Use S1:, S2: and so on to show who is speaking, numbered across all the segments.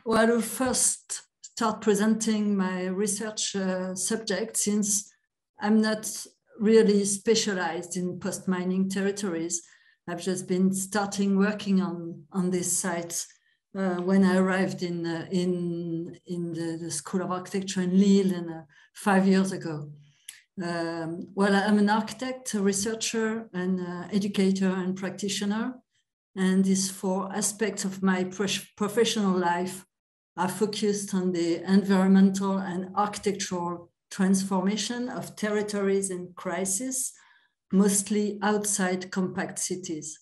S1: Well, I will first start presenting my research subject, since I'm not really specialized in post-mining territories. I've just been starting working on this site when I arrived in the School of Architecture in Lille 5 years ago. Well, I'm an architect, a researcher, an educator and practitioner. And these 4 aspects of my professional life are focused on the environmental and architectural transformation of territories in crisis, mostly outside compact cities.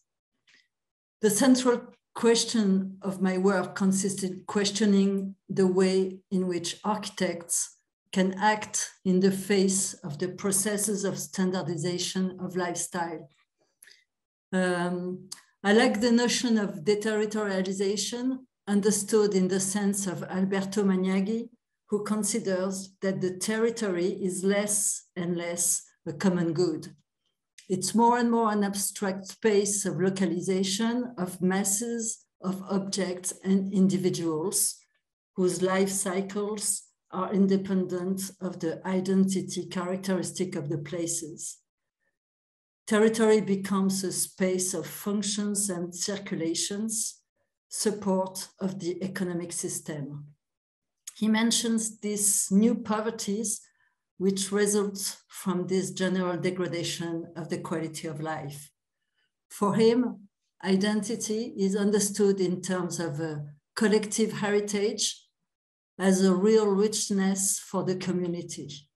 S1: The central question of my work consisted questioning the way in which architects can act in the face of the processes of standardization of lifestyle. I like the notion of deterritorialization, understood in the sense of Alberto Maniaghi, who considers that the territory is less and less a common good. It's more and more an abstract space of localization of masses of objects and individuals whose life cycles are independent of the identity characteristic of the places. Territory becomes a space of functions and circulations, support of the economic system. He mentions these new poverties which result from this general degradation of the quality of life. For him, identity is understood in terms of a collective heritage as a real richness for the community.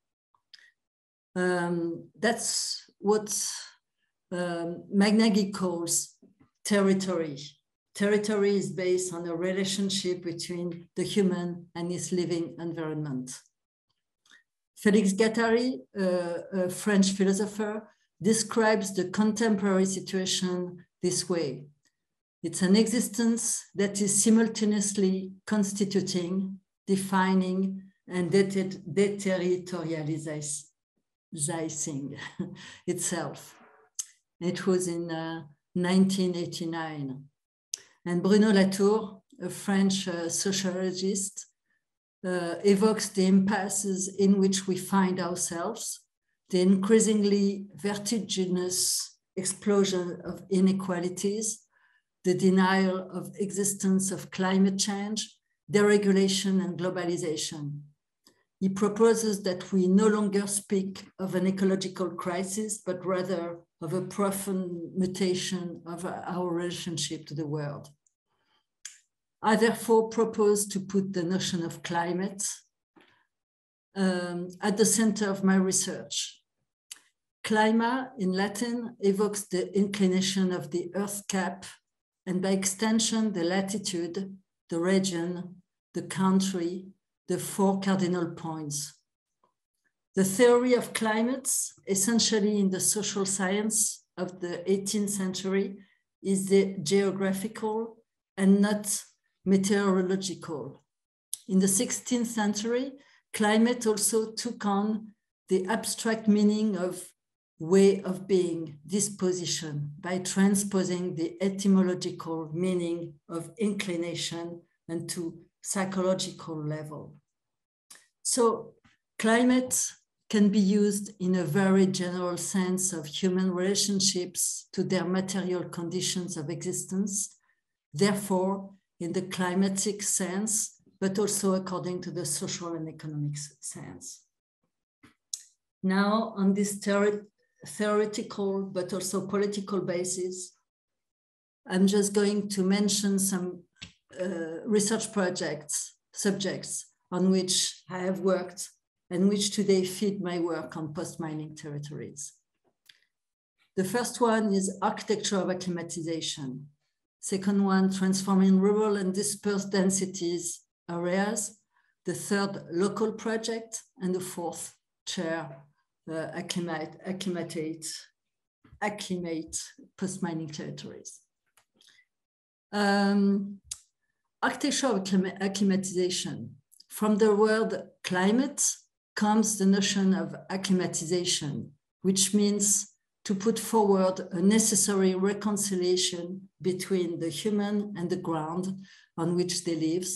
S1: That's what Maniaghi calls territory. Territory is based on a relationship between the human and its living environment. Félix Guattari, a French philosopher, describes the contemporary situation this way. It's an existence that is simultaneously constituting, defining, and deterritorializing itself. It was in 1989. And Bruno Latour, a French sociologist, evokes the impasses in which we find ourselves, the increasingly vertiginous explosion of inequalities, the denial of existence of climate change, deregulation and globalization. He proposes that we no longer speak of an ecological crisis, but rather of a profound mutation of our relationship to the world. I therefore propose to put the notion of climate at the center of my research. Clima in Latin evokes the inclination of the Earth cap, and by extension, the latitude, the region, the country, the 4 cardinal points. The theory of climates, essentially in the social science of the 18th century, is the geographical and not meteorological. In the 16th century, climate also took on the abstract meaning of way of being, disposition, by transposing the etymological meaning of inclination into psychological level. So climate can be used in a very general sense of human relationships to their material conditions of existence, therefore in the climatic sense, but also according to the social and economic sense. Now, on this theoretical but also political basis, I'm just going to mention some research subjects on which I have worked and which today feed my work on post-mining territories. The first one is architecture of acclimatization. Second one, transforming rural and dispersed densities areas. The third, local project. And the fourth, chair, acclimate post-mining territories. Architecture of acclimatization. From the word climate comes the notion of acclimatization, which means to put forward a necessary reconciliation between the human and the ground on which they live,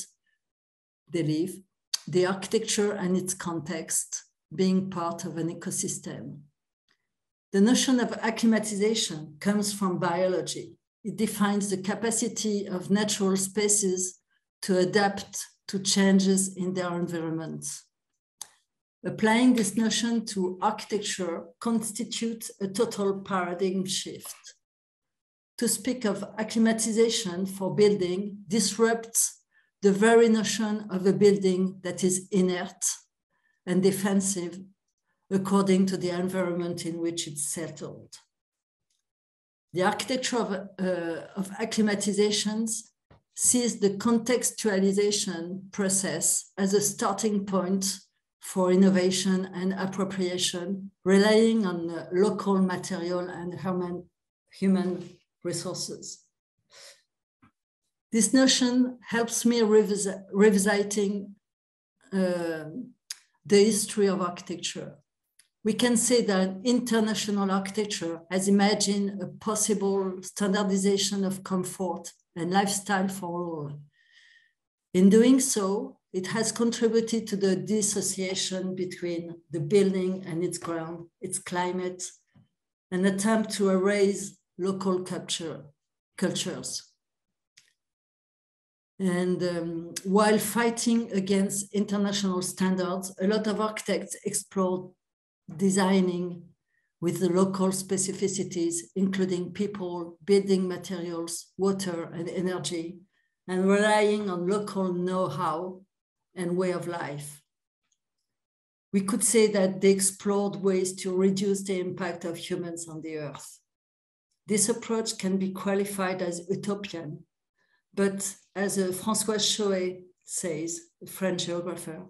S1: the architecture and its context being part of an ecosystem. The notion of acclimatization comes from biology. It defines the capacity of natural spaces to adapt to changes in their environment. Applying this notion to architecture constitutes a total paradigm shift. To speak of acclimatization for building disrupts the very notion of a building that is inert and defensive according to the environment in which it's settled. The architecture of acclimatizations sees the contextualization process as a starting point for innovation and appropriation, relying on local material and human resources. This notion helps me revisiting the history of architecture. We can say that international architecture has imagined a possible standardization of comfort and lifestyle for all. In doing so, it has contributed to the dissociation between the building and its ground, its climate, an attempt to erase local cultures. And while fighting against international standards, a lot of architects explore designing with the local specificities, including people, building materials, water, and energy, and relying on local know-how and way of life. We could say that they explored ways to reduce the impact of humans on the earth. This approach can be qualified as utopian, but as François Choet says, a French geographer,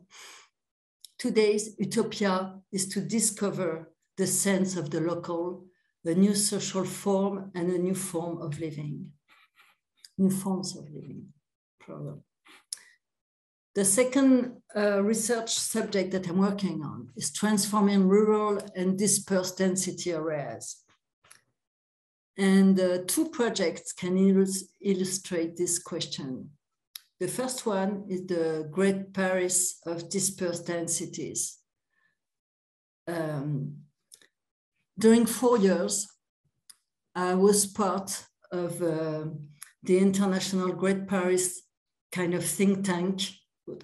S1: today's utopia is to discover the sense of the local, a new social form and a new form of living, new forms of living, probably. The second research subject that I'm working on is transforming rural and dispersed density areas. And two projects can illustrate this question. The first one is the Great Paris of Dispersed Densities. During 4 years, I was part of the international Great Paris kind of think tank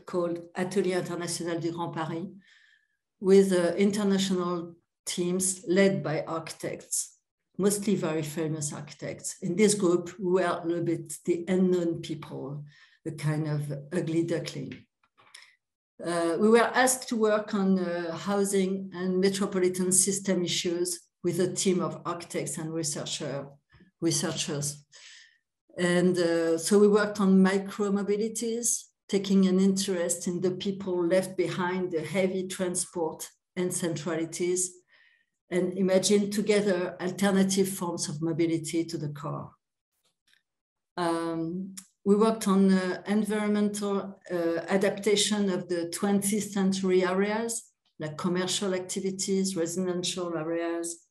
S1: called Atelier International du Grand Paris, with international teams led by architects, mostly very famous architects. In this group, we were a little bit the unknown people, the kind of ugly duckling. We were asked to work on housing and metropolitan system issues with a team of architects and researchers. And so we worked on micro-mobilities, taking an interest in the people left behind the heavy transport and centralities, and imagine together alternative forms of mobility to the core. We worked on environmental adaptation of the 20th century areas, like commercial activities, residential areas,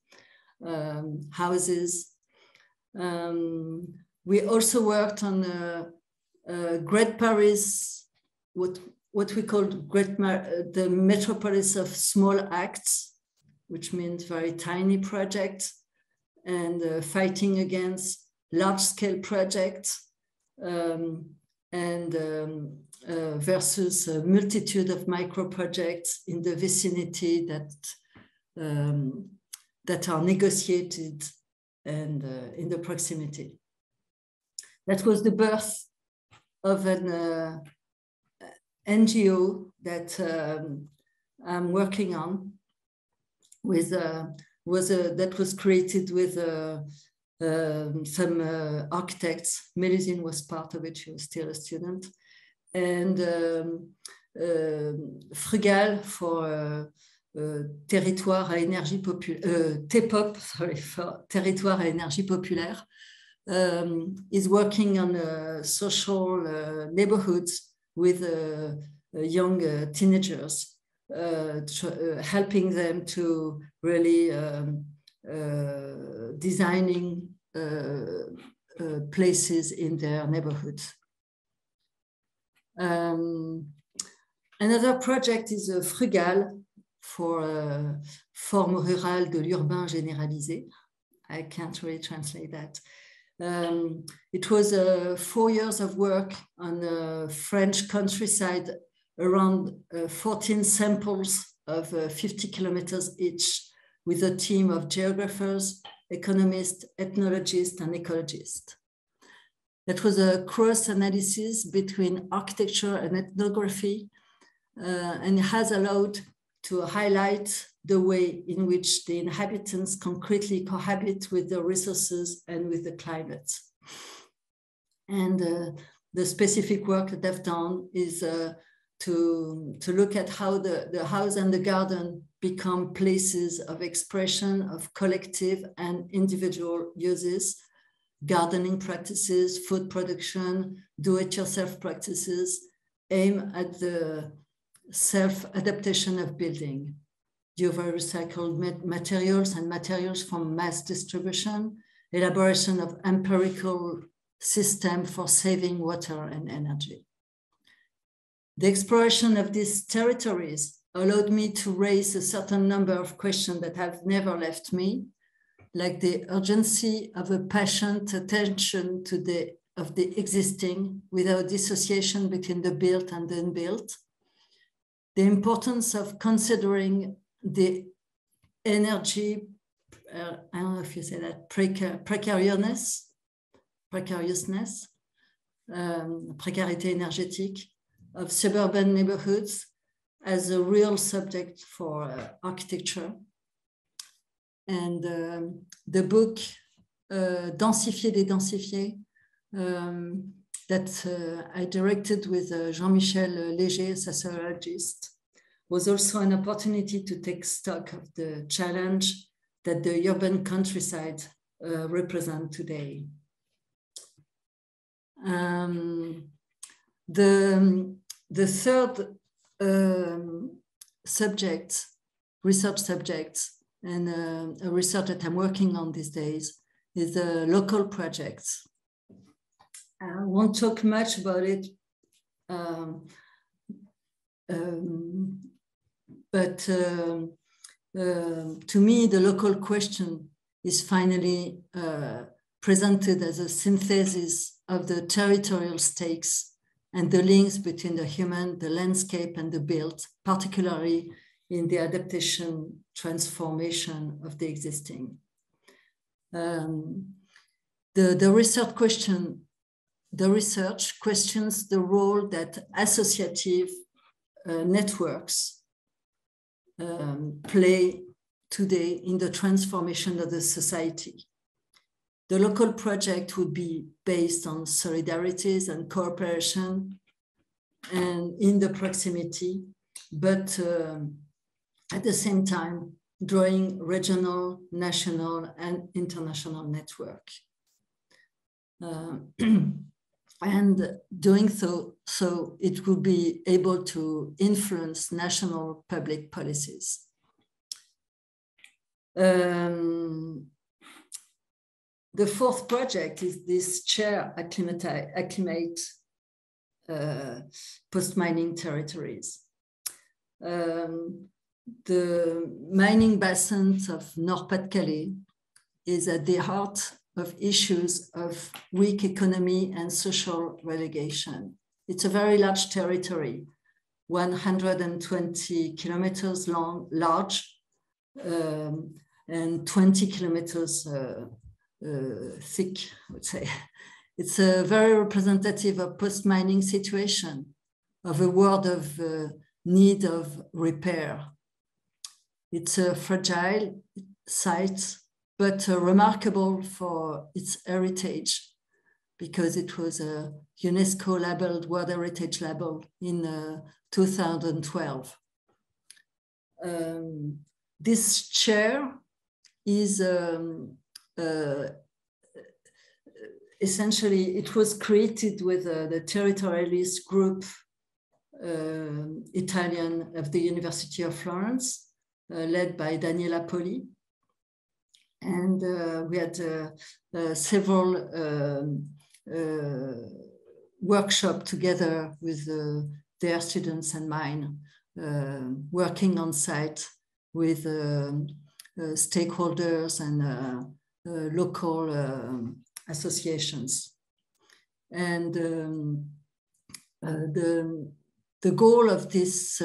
S1: houses. We also worked on Great Paris, what we call the metropolis of small acts, which means very tiny projects, and fighting against large-scale projects, versus a multitude of micro projects in the vicinity that are negotiated and in the proximity. That was the birth of an NGO that I'm working on with that was created with some architects. Mélusine was part of it, she was still a student. And Frugal for Territoire à énergie populaire, TEPOP, sorry, for Territoire à énergie populaire, is working on social neighborhoods with young teenagers, helping them to really designing places in their neighborhoods. Another project is Frugal for Forme rurale de l'urbain généralisé. I can't really translate that. It was 4 years of work on the French countryside, around 14 samples of 50 kilometers each, with a team of geographers, economists, ethnologists, and ecologists. That was a cross-analysis between architecture and ethnography, and it has allowed to highlight the way in which the inhabitants concretely cohabit with the resources and with the climate. And the specific work that I've done is to look at how the house and the garden become places of expression of collective and individual uses, gardening practices, food production, do-it-yourself practices, aim at the self-adaptation of building, over recycled materials and materials from mass distribution, elaboration of empirical system for saving water and energy. The exploration of these territories allowed me to raise a certain number of questions that have never left me, like the urgency of a patient attention to the existing without dissociation between the built and the unbuilt, the importance of considering the energy, I don't know if you say that, precariousness, précarité énergétique of suburban neighborhoods as a real subject for architecture. And the book Densifier, dédensifier, that I directed with Jean-Michel Léger, a sociologist, was also an opportunity to take stock of the challenge that the urban countryside represent today. The third research subject, and a research that I'm working on these days, is the local projects. I won't talk much about it, but to me, the local question is finally presented as a synthesis of the territorial stakes and the links between the human, the landscape, and the built, particularly in the adaptation transformation of the existing. The research questions the role that associative networks play today in the transformation of the society. The local project would be based on solidarities and cooperation and in the proximity, but at the same time, drawing regional, national, and international network. And doing so it will be able to influence national public policies. The fourth project is this chair, Acclimate post-mining territories. The mining basins of Nord-Pas-de-Calais is at the heart of issues of weak economy and social relegation. It's a very large territory, 120 kilometers large, and 20 kilometers thick, I would say. It's a very representative of post-mining situation, of a world of need of repair. It's a fragile site, but remarkable for its heritage, because it was a UNESCO labeled World Heritage label in 2012. This chair is essentially, it was created with the territorialist group Italian of the University of Florence, led by Daniela Poli. And we had several workshops together with their students and mine, working on site with stakeholders and local associations. And the goal of this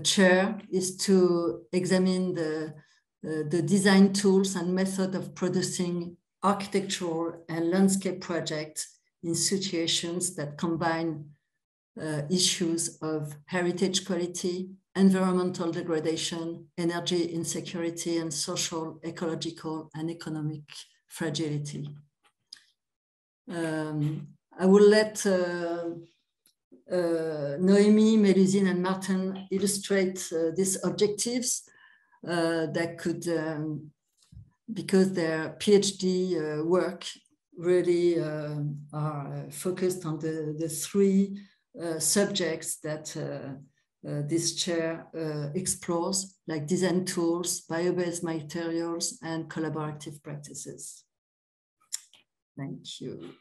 S1: chair is to examine the design tools and method of producing architectural and landscape projects in situations that combine issues of heritage quality, environmental degradation, energy insecurity, and social, ecological, and economic fragility. I will let Noémie, Mélusine, and Martin illustrate these objectives that could, because their PhD work really are focused on the three subjects that this chair explores, like design tools, bio-based materials, and collaborative practices. Thank you.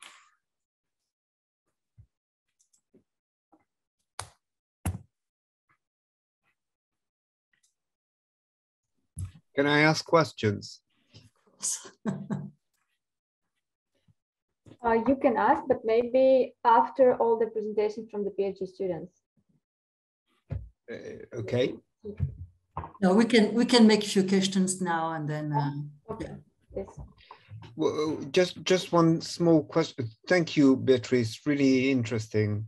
S2: Can I ask questions?
S3: You can ask, but maybe after all the presentations from the PhD students.
S2: Okay.
S1: No, we can make a few questions now and then.
S3: Okay. Yes.
S2: Well, just one small question. Thank you, Beatrice. Really interesting.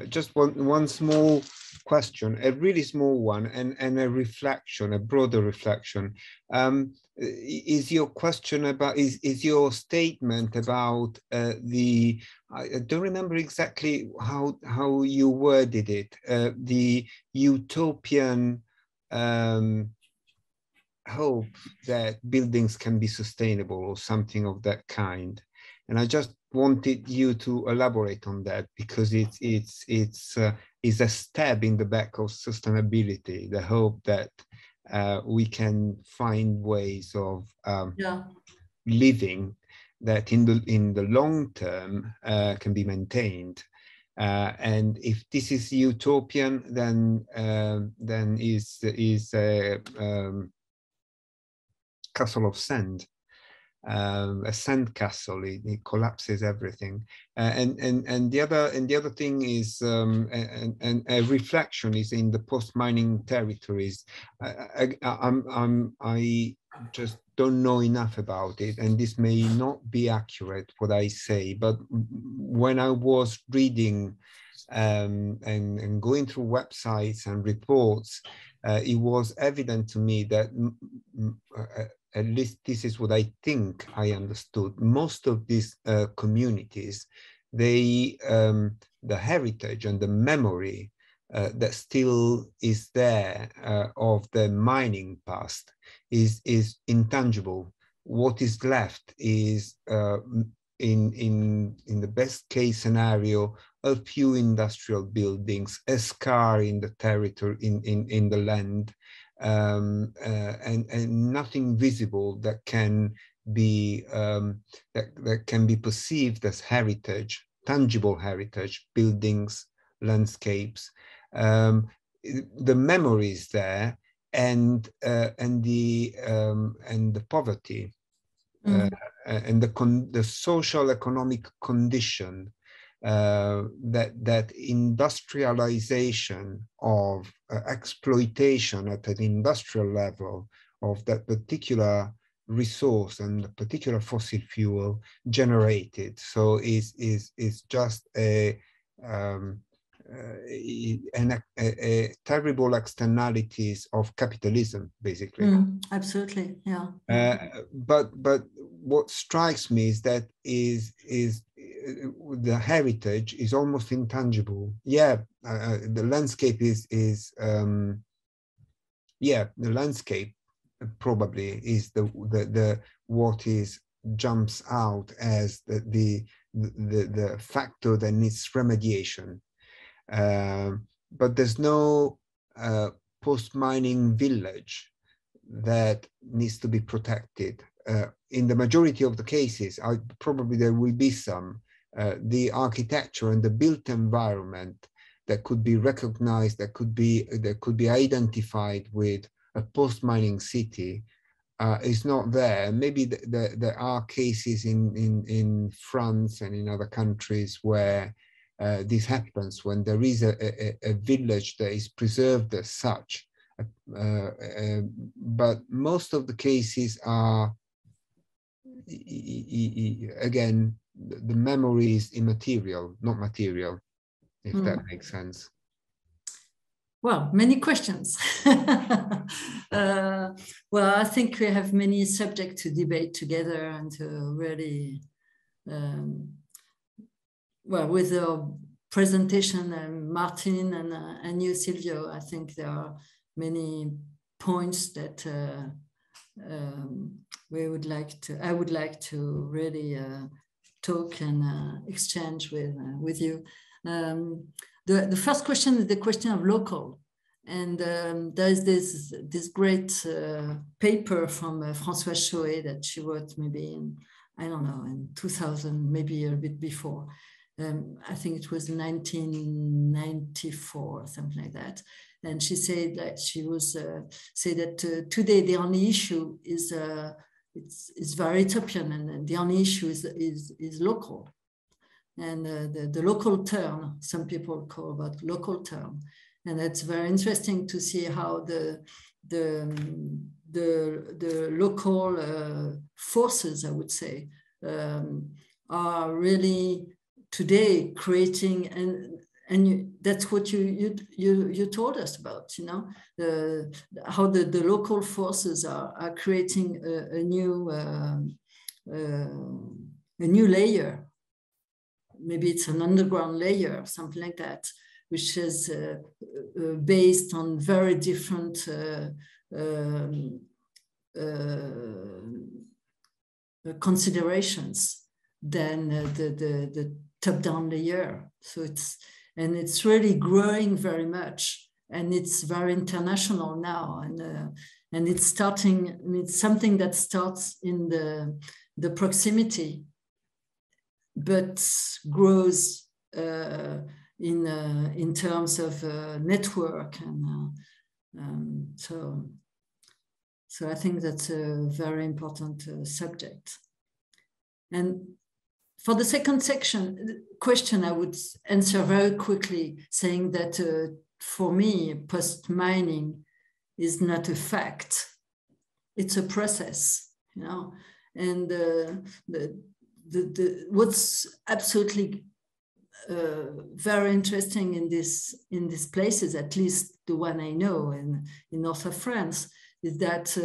S2: Just one small question, a really small one, and a reflection, a broader reflection. Is your question about, is your statement about the, I don't remember exactly how you worded it, the utopian hope that buildings can be sustainable or something of that kind. And I just wanted you to elaborate on that, because it's a step in the back of sustainability, the hope that we can find ways of living that in the long term can be maintained. And if this is utopian, then is a castle of sand. A sand castle, it collapses everything, and the other thing is, and a reflection is in the post-mining territories. I just don't know enough about it, and this may not be accurate what I say, but when I was reading and going through websites and reports, it was evident to me that at least this is what I think I understood. Most of these communities, they, the heritage and the memory that still is there of the mining past is intangible. What is left is, in the best case scenario, a few industrial buildings, a scar in the territory, in the land, and nothing visible that can be that can be perceived as heritage, tangible heritage, buildings, landscapes. The memory is there, and the poverty, and the social economic condition. That industrialization of exploitation at an industrial level of that particular resource and the particular fossil fuel generated. So is just a terrible externalities of capitalism, basically.
S1: Absolutely, yeah.
S2: But what strikes me is that is the heritage is almost intangible. Yeah, the landscape is the landscape probably is the what is jumps out as the factor that needs remediation. But there's no post-mining village that needs to be protected. In the majority of the cases, probably there will be some, the architecture and the built environment that could be recognized, that could be identified with a post-mining city is not there. Maybe there are cases in France and in other countries where this happens, when there is a village that is preserved as such. But most of the cases are, again, the memory is immaterial, not material, if that makes sense.
S1: Well, many questions. Well, I think we have many subjects to debate together and to really, well, with the presentation and Martin and you, Silvio, I think there are many points that I would like to really talk and exchange with you. The first question is the question of local, and there is this great paper from Françoise Choet that she wrote maybe in, I don't know, in 2000, maybe a bit before. I think it was 1994 or something like that. And she said that she was say that today the only issue is it's very utopian, and the only issue is local. And the local turn, some people call about local turn, and it's very interesting to see how the local forces, I would say, are really today creating, and that's what you told us about, you know, how the local forces are creating a new layer. Maybe it's an underground layer or something like that, which is based on very different considerations than the top-down layer. So it's really growing very much, and it's very international now, and it's starting. I mean, it's something that starts in the proximity, but grows in terms of network, and so I think that's a very important subject. And for the second question, I would answer very quickly, saying that for me, post-mining is not a fact; it's a process, you know. And what's absolutely very interesting in these places, at least the one I know in north of France, is that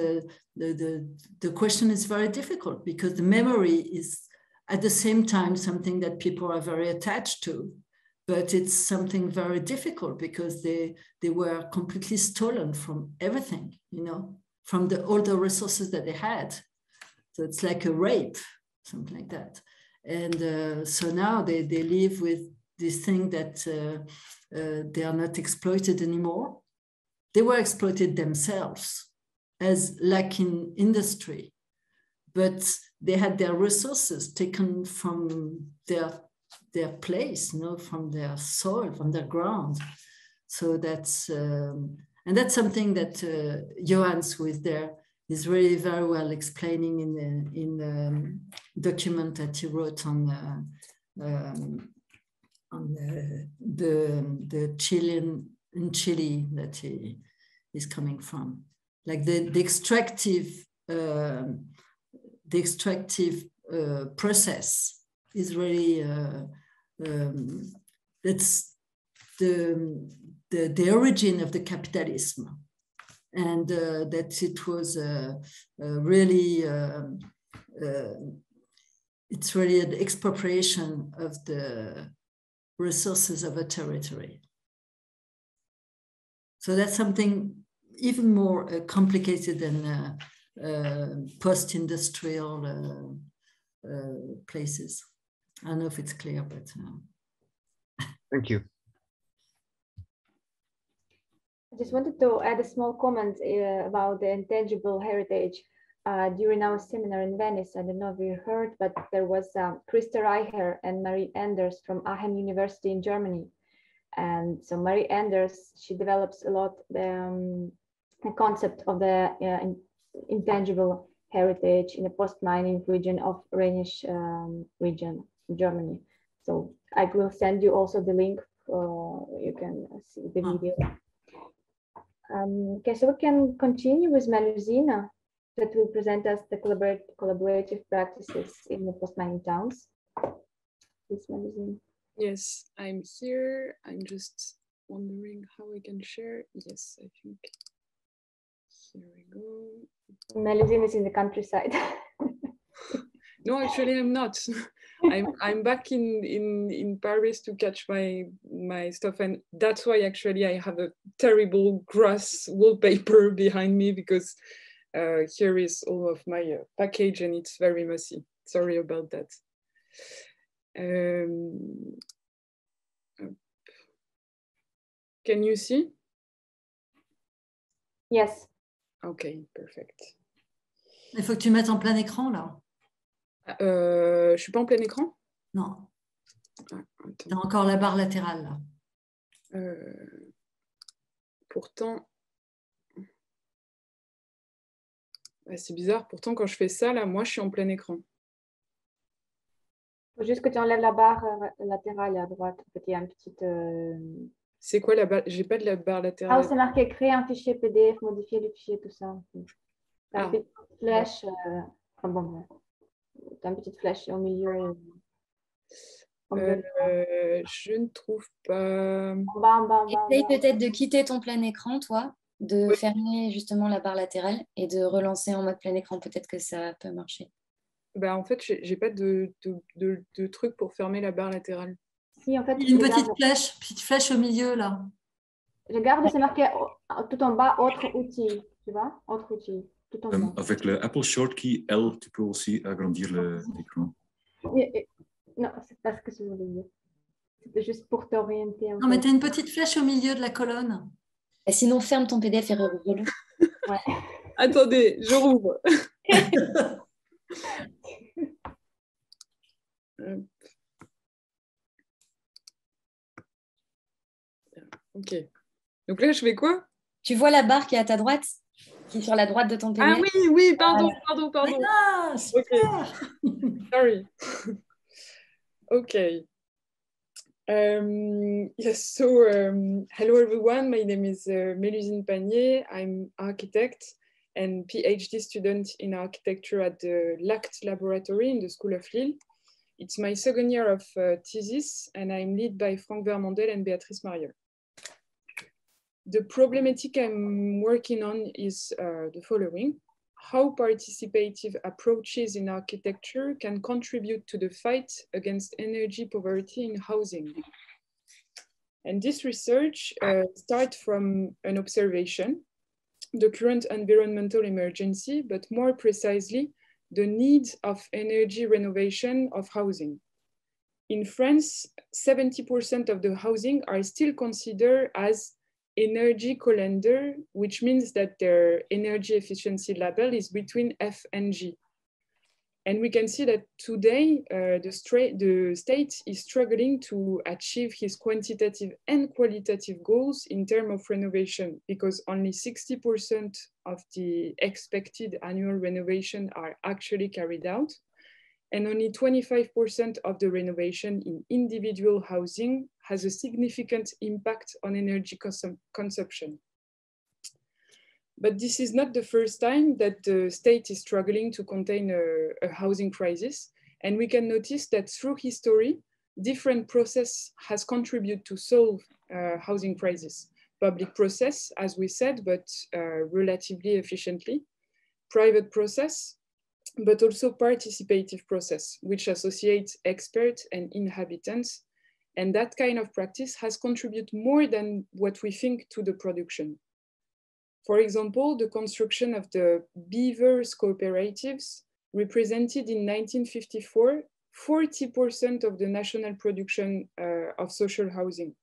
S1: the question is very difficult, because the memory is at the same time something that people are very attached to, but it's something very difficult because they were completely stolen from everything, you know, from all the resources that they had. So it's like a rape, something like that. And so now they live with this thing that they are not exploited anymore. They were exploited themselves, as like in industry, but they had their resources taken from their place, you know, from their soil, from their ground. So that's and that's something that Johannes, who is there, is really very well explaining in the document that he wrote on the Chilean, in Chile, that he is coming from. Like the extractive process is really that's the origin of the capitalism, and that it was really it's really an expropriation of the resources of a territory. So that's something even more complicated than post-industrial places. I don't know if it's clear, but
S2: thank you.
S3: just wanted to add a small comment about the intangible heritage. During our seminar in Venice, I don't know if you heard, but there was Christa Reicher and Marie Enders from Aachen University in Germany. And so Marie Enders, she develops a lot the concept of the intangible heritage in the post-mining region of Rhenish region in Germany. So I will send you also the link, you can see the video. Okay, so we can continue with Mélusine, that will present us the collaborative practices in the post-mining towns. Please, Mélusine.
S4: Yes, I'm here. I'm just wondering how I can share. Yes, I think. Here we go.
S3: Mélusine is in the countryside.
S4: No, actually, I'm not. I'm back in Paris to catch my stuff, and that's why actually I have a terrible grass wallpaper behind me, because here is all of my package and it's very messy. Sorry about that. Can you see?
S3: Yes.
S4: Okay, perfect.
S1: Il faut que tu mettes en plein écran là.
S4: Je suis pas en plein écran?
S1: Non.
S4: Ah,
S1: t'as encore la barre latérale là.
S4: Pourtant, c'est bizarre. Pourtant, quand je fais ça là, moi, je suis en plein écran.
S3: Faut juste que tu enlèves la barre latérale à droite. En fait, il y a une petite.
S4: C'est quoi la barre? J'ai pas de la barre latérale.
S3: Ah, c'est marqué créer un fichier PDF, modifier le fichier, tout ça. T'as une petite flèche. Enfin bon, t'as une petite flèche au milieu.
S4: Je ne trouve pas.
S5: Essaye peut-être de quitter ton plein écran, toi, de fermer justement la barre latérale et de relancer en mode plein écran. Peut-être que ça peut marcher.
S4: Bah, en fait, j'ai pas de truc pour fermer la barre latérale.
S3: Si, en fait,
S1: une petite flèche au milieu là.
S3: Regarde, c'est marqué tout en bas, autre outil. Tu vois, autre outil. Tout en bas.
S6: Avec le Apple Shortcut L, tu peux aussi agrandir l'écran.
S3: Non, c'est pas ce que je voulais dire. C'était juste pour t'orienter.
S1: Non, mais tu as une petite flèche au milieu de la colonne.
S5: Et sinon, ferme ton PDF et rouvre-le.
S3: Ouais.
S4: Attendez, je rouvre. Ok. Donc là, je fais quoi? Tu
S5: vois la barre qui est à ta droite, qui est sur la droite de ton PDF?
S4: Ah oui, pardon.
S1: Ah, super.
S4: Okay. Sorry. Okay. Yes, so hello everyone, my name is Mélusine Pagnier. I'm architect and PhD student in architecture at the LACT laboratory in the School of Lille. It's my second year of thesis and I'm led by Franck Vermandel and Béatrice Mariolle. The problematic I'm working on is the following: how participative approaches in architecture can contribute to the fight against energy poverty in housing. And this research starts from an observation, the current environmental emergency, but more precisely, the need of energy renovation of housing. In France, 70% of the housing are still considered as energy colander, which means that their energy efficiency level is between F and G. And we can see that today, the state is struggling to achieve his quantitative and qualitative goals in terms of renovation, because only 60% of the expected annual renovation are actually carried out. And only 25% of the renovation in individual housing has a significant impact on energy consumption. But this is not the first time that the state is struggling to contain a housing crisis. And we can notice that through history, different process has contributed to solve housing crisis. Public process, as we said, but relatively efficiently. Private process, but also participative process, which associates experts and inhabitants. And that kind of practice has contributed more than what we think to the production. For example, the construction of the Beavers cooperatives represented in 1954, 40% of the national production of social housing.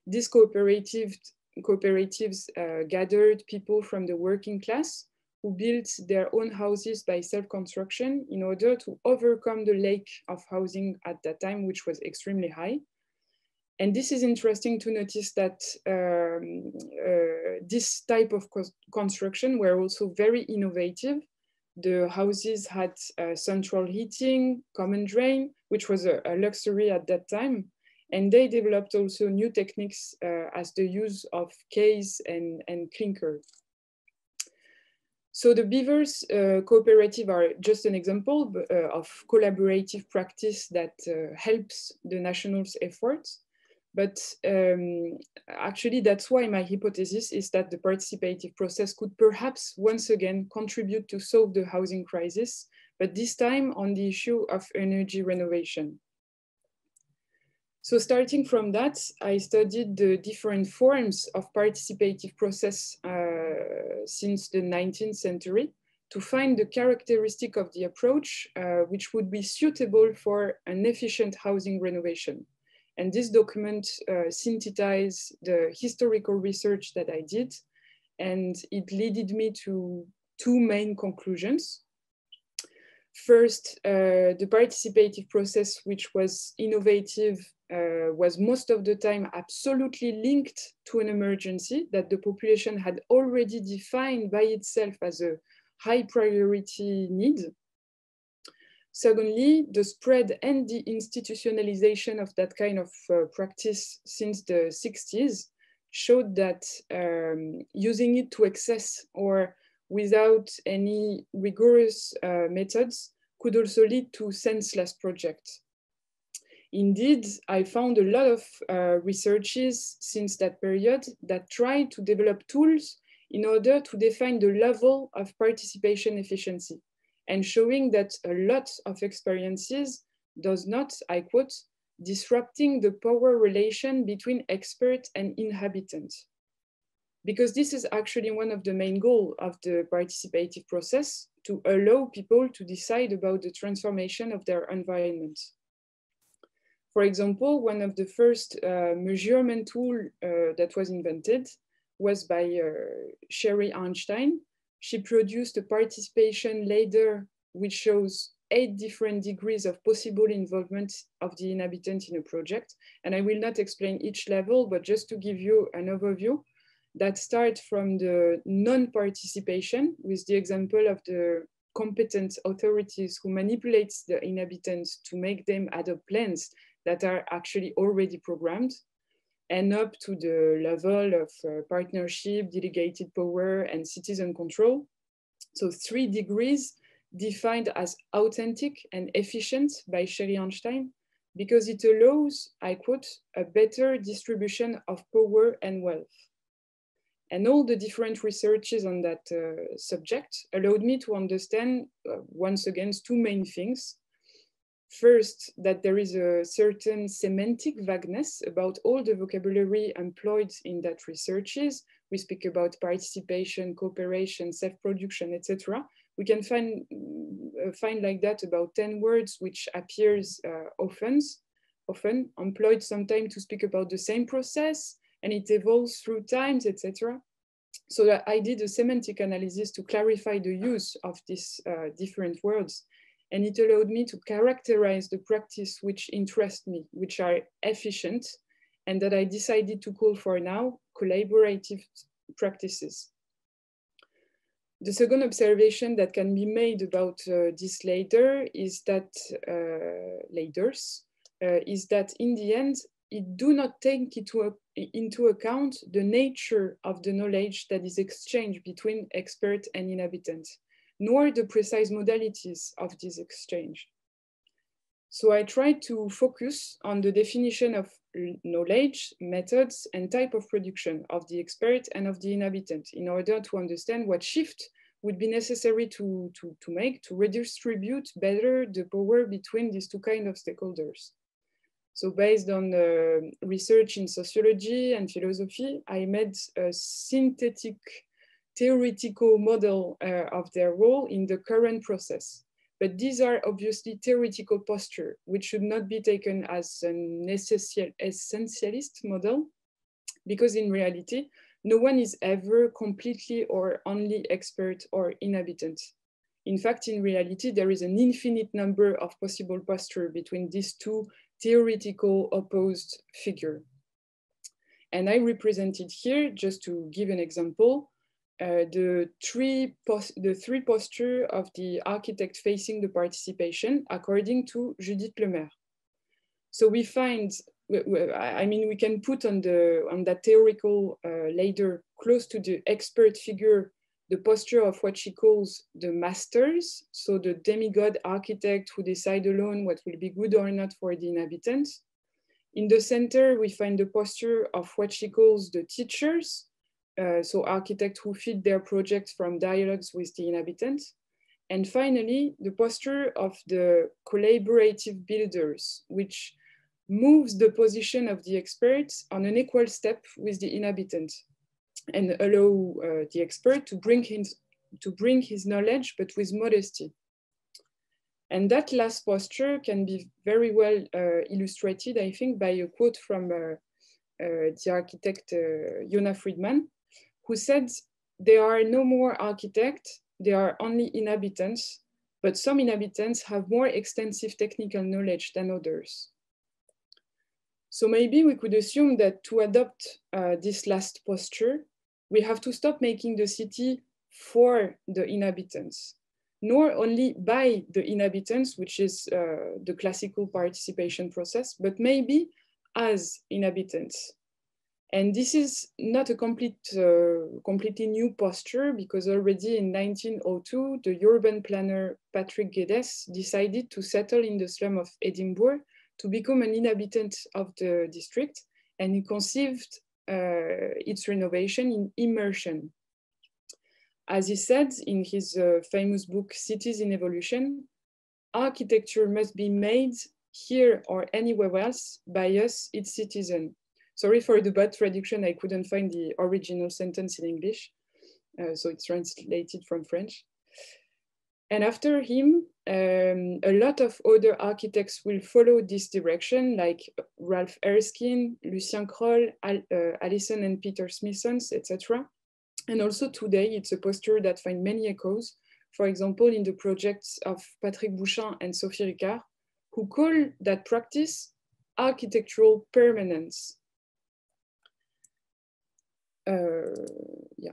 S4: These cooperatives cooperatives gathered people from the working class who built their own houses by self-construction in order to overcome the lack of housing at that time, which was extremely high. And this is interesting to notice that this type of construction were also very innovative. The houses had central heating, common drain, which was a luxury at that time. And they developed also new techniques as the use of caise and clinker. So the Beavers cooperative are just an example of collaborative practice that helps the national's efforts. But actually, that's why my hypothesis is that the participative process could perhaps once again contribute to solve the housing crisis, but this time on the issue of energy renovation. So starting from that, I studied the different forms of participative process since the 19th century to find the characteristic of the approach which would be suitable for an efficient housing renovation. And this document synthesized the historical research that I did, and it led me to two main conclusions. First, the participative process, which was innovative, was most of the time absolutely linked to an emergency that the population had already defined by itself as a high priority need. Secondly, the spread and the institutionalization of that kind of practice since the 60s showed that using it to excess or without any rigorous methods could also lead to senseless projects. Indeed, I found a lot of researches since that period that tried to develop tools in order to define the level of participation efficiency, and showing that a lot of experiences does not, I quote, disrupting the power relation between expert and inhabitant. Because this is actually one of the main goals of the participative process, to allow people to decide about the transformation of their environment. For example, one of the first measurement tools that was invented was by Sherry Einstein. She produced a participation ladder which shows 8 different degrees of possible involvement of the inhabitant in a project. And I will not explain each level, but just to give you an overview, that starts from the non-participation with the example of the competent authorities who manipulates the inhabitants to make them adopt plans that are actually already programmed, and up to the level of partnership, delegated power, and citizen control. So 3 degrees defined as authentic and efficient by Sherry Einstein, because it allows, I quote, a better distribution of power and wealth. And all the different researches on that subject allowed me to understand, once again, 2 main things. First, that there is a certain semantic vagueness about all the vocabulary employed in that researches. We speak about participation, cooperation, self-production, etc. We can find like that about 10 words which appears often employed sometimes to speak about the same process, and it evolves through times, etc. So I did a semantic analysis to clarify the use of these different words. And it allowed me to characterize the practice which interest me, which are efficient, and that I decided to call for now collaborative practices. The second observation that can be made about this ladder is that in the end, it do not take into account the nature of the knowledge that is exchanged between expert and inhabitant, nor the precise modalities of this exchange. So I tried to focus on the definition of knowledge, methods, and type of production of the expert and of the inhabitant in order to understand what shift would be necessary to make to redistribute better the power between these 2 kinds of stakeholders. So based on research in sociology and philosophy, I made a synthetic theoretical model of their role in the current process. But these are obviously theoretical posture, which should not be taken as an essentialist model, because in reality, no one is ever completely or only expert or inhabitant. In fact, in reality, there is an infinite number of possible postures between these two theoretical opposed figures. And I represented here, just to give an example, the three postures of the architect facing the participation according to Judith Lemaire. So we find, I mean, we can put on that theoretical ladder close to the expert figure the posture of what she calls the masters, so the demigod architect who decide alone what will be good or not for the inhabitants. In the center, we find the posture of what she calls the teachers, so architects who feed their projects from dialogues with the inhabitants. And finally, the posture of the collaborative builders, which moves the position of the experts on an equal step with the inhabitants and allow the expert to bring his knowledge, but with modesty. And that last posture can be very well illustrated, I think, by a quote from the architect Jona Friedman, who said, "There are no more architects, there are only inhabitants, but some inhabitants have more extensive technical knowledge than others." So maybe we could assume that to adopt this last posture, we have to stop making the city for the inhabitants, nor only by the inhabitants, which is the classical participation process, but maybe as inhabitants. And this is not a completely new posture, because already in 1902, the urban planner Patrick Geddes decided to settle in the slum of Edinburgh to become an inhabitant of the district, and he conceived its renovation in immersion. As he said in his famous book, Cities in Evolution, architecture must be made here or anywhere else by us, its citizen. Sorry for the bad traduction, I couldn't find the original sentence in English, so it's translated from French. And after him, a lot of other architects will follow this direction, like Ralph Erskine, Lucien Kroll, Allison and Peter Smithsons, etc. And also today, it's a posture that finds many echoes, for example, in the projects of Patrick Bouchin and Sophie Ricard, who call that practice architectural permanence. Yeah.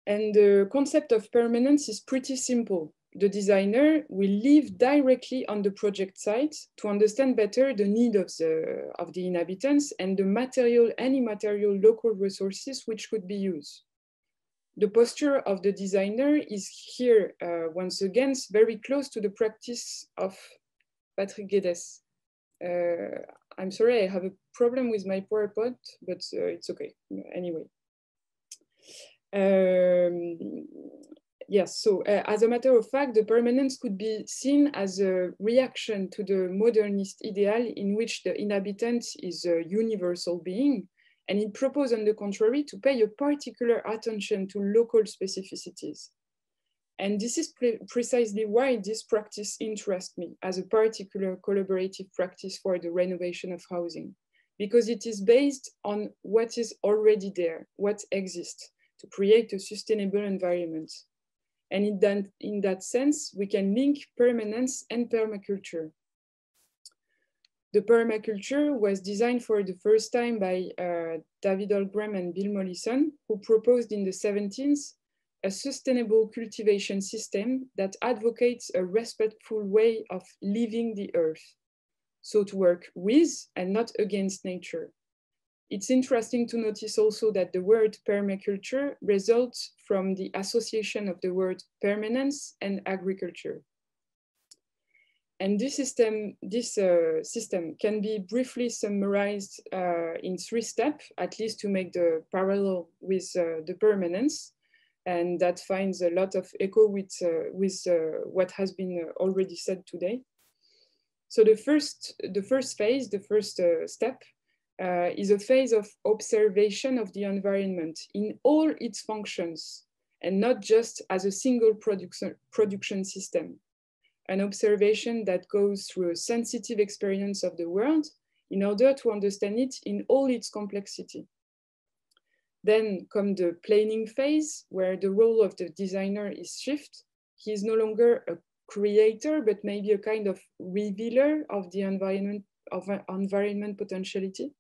S4: And the concept of permanence is pretty simple. The designer will live directly on the project site to understand better the need of the inhabitants and the material, any material local resources which could be used. The posture of the designer is here, once again, very close to the practice of Patrick Geddes. I'm sorry, I have a problem with my PowerPoint, but it's okay, anyway. Yes, so as a matter of fact, the permanence could be seen as a reaction to the modernist ideal in which the inhabitant is a universal being, and it proposed, on the contrary, to pay a particular attention to local specificities. And this is precisely why this practice interests me as a particular collaborative practice for the renovation of housing, because it is based on what is already there, what exists, to create a sustainable environment. And in that sense, we can link permanence and permaculture. The permaculture was designed for the first time by David Holmgren and Bill Mollison, who proposed in the 70s a sustainable cultivation system that advocates a respectful way of living the earth. So to work with and not against nature. It's interesting to notice also that the word permaculture results from the association of the word permanence and agriculture. And this system can be briefly summarized in 3 steps, at least to make the parallel with the permanence. And that finds a lot of echo with what has been already said today. So the first phase, the first step, is a phase of observation of the environment in all its functions, and not just as a single production system. An observation that goes through a sensitive experience of the world in order to understand it in all its complexity. Then come the planning phase, where the role of the designer is shifted. He is no longer a creator, but maybe a kind of revealer of the environment potentiality.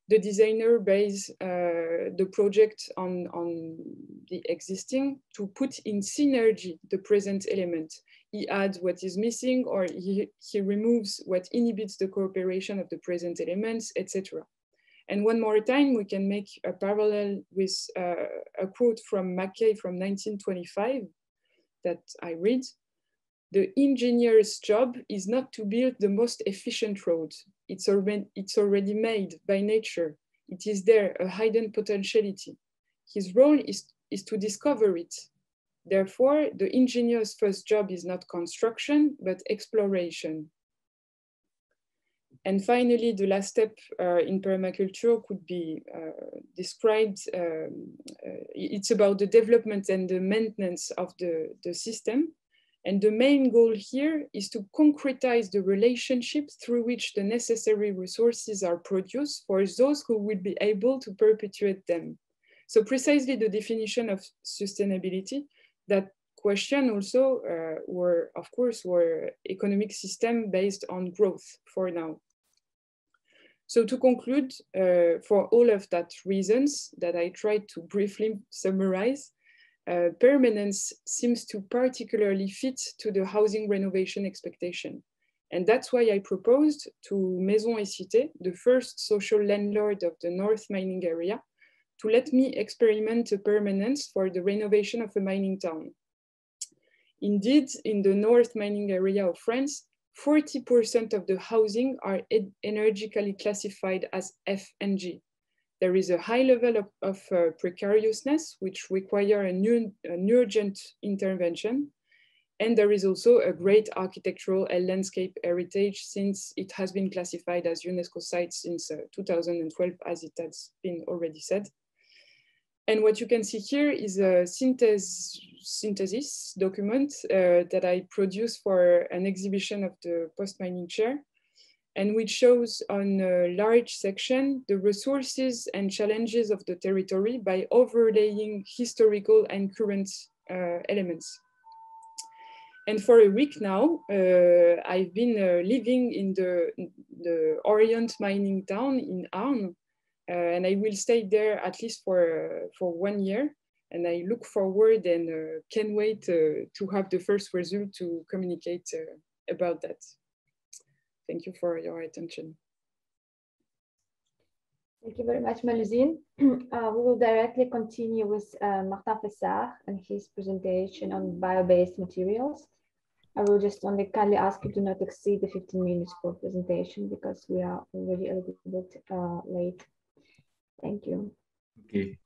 S4: The designer bases the project on the existing to put in synergy the present element. He adds what is missing, or he removes what inhibits the cooperation of the present elements, etc. And one more time, we can make a parallel with a quote from Mackay from 1925 that I read. The engineer's job is not to build the most efficient road. It's already made by nature. It is there, a hidden potentiality. His role is to discover it. Therefore, the engineer's first job is not construction, but exploration. And finally, the last step in permaculture could be described. It's about the development and the maintenance of the system. And the main goal here is to concretize the relationship through which the necessary resources are produced for those who will be able to perpetuate them. So precisely the definition of sustainability, that question also were economic system based on growth for now. So to conclude, for all of that reasons that I tried to briefly summarize, permanence seems to particularly fit to the housing renovation expectation. And that's why I proposed to Maison et Cité, the first social landlord of the North mining area, to let me experiment a permanence for the renovation of a mining town. Indeed, in the North mining area of France, 40% of the housing are energetically classified as F and G. There is a high level of precariousness, which require an urgent intervention. And there is also a great architectural and landscape heritage, since it has been classified as UNESCO site since 2012, as it has been already said. And what you can see here is a synthesis document that I produced for an exhibition of the post-mining chair, and which shows on a large section the resources and challenges of the territory by overlaying historical and current elements. And for a week now, I've been living in the Orient mining town in Arn, and I will stay there at least for 1 year. And I look forward and can't wait to have the first result to communicate about that. Thank you for your attention.
S3: Thank you very much, Mélusine. We will directly continue with Martin Fessard and his presentation on bio-based materials. I will just only kindly ask you to not exceed the 15 minutes for presentation, because we are already a little bit late. Thank you.
S6: Ok.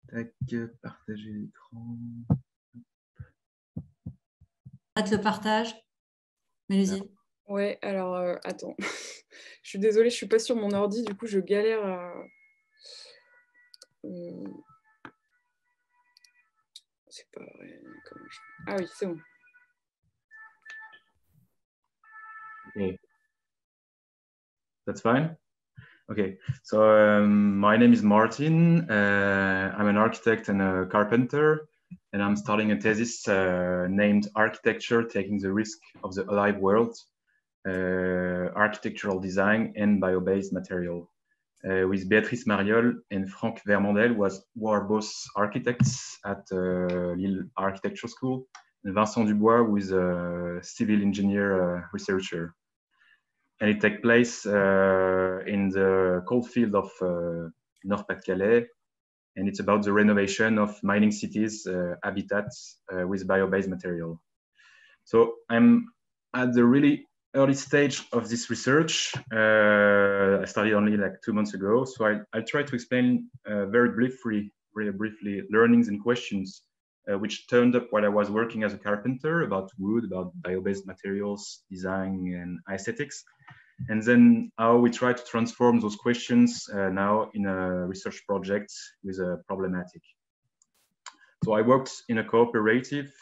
S6: Tac, partager l'écran.
S1: Arrête le partage, Mélusine.
S4: Ouais, alors attends, je suis désolée, je suis pas sur mon ordi, du coup je galère à... C'est pas vrai, comment je... Ah oui, c'est bon.
S6: Okay. That's fine. Okay, so my name is Martin. I'm an architect and a carpenter, and I'm starting a thesis named Architecture Taking the Risk of the Alive World, Architectural Design and Bio-Based Material, with Béatrice Mariolle and Franck Vermandel, who are both architects at Lille Architecture School, and Vincent Dubois, who is a civil engineer researcher. And it takes place in the coal field of Nord-Pas-de-Calais, and it's about the renovation of mining cities habitats with bio-based material. So I'm at the really early stage of this research. I started only like 2 months ago, so I'll try to explain very briefly learnings and questions which turned up while I was working as a carpenter, about wood, about bio-based materials, design and aesthetics. And then how we try to transform those questions now in a research project with a problematic. So I worked in a cooperative,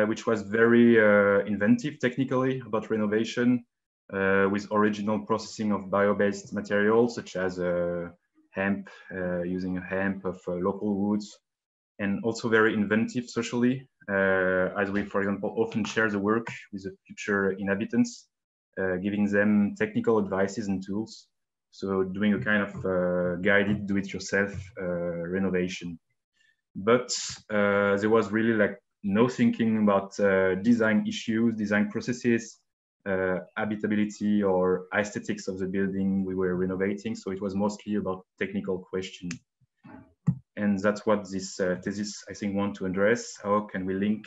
S6: which was very inventive technically about renovation, with original processing of bio-based materials such as hemp, using a hemp of local woods, and also very inventive socially, as we, for example, often share the work with the future inhabitants, giving them technical advices and tools. So doing a kind of guided do-it-yourself renovation. But there was really like no thinking about design issues, design processes, habitability or aesthetics of the building we were renovating. So it was mostly about technical questions. And that's what this thesis, I think, want to address. How can we link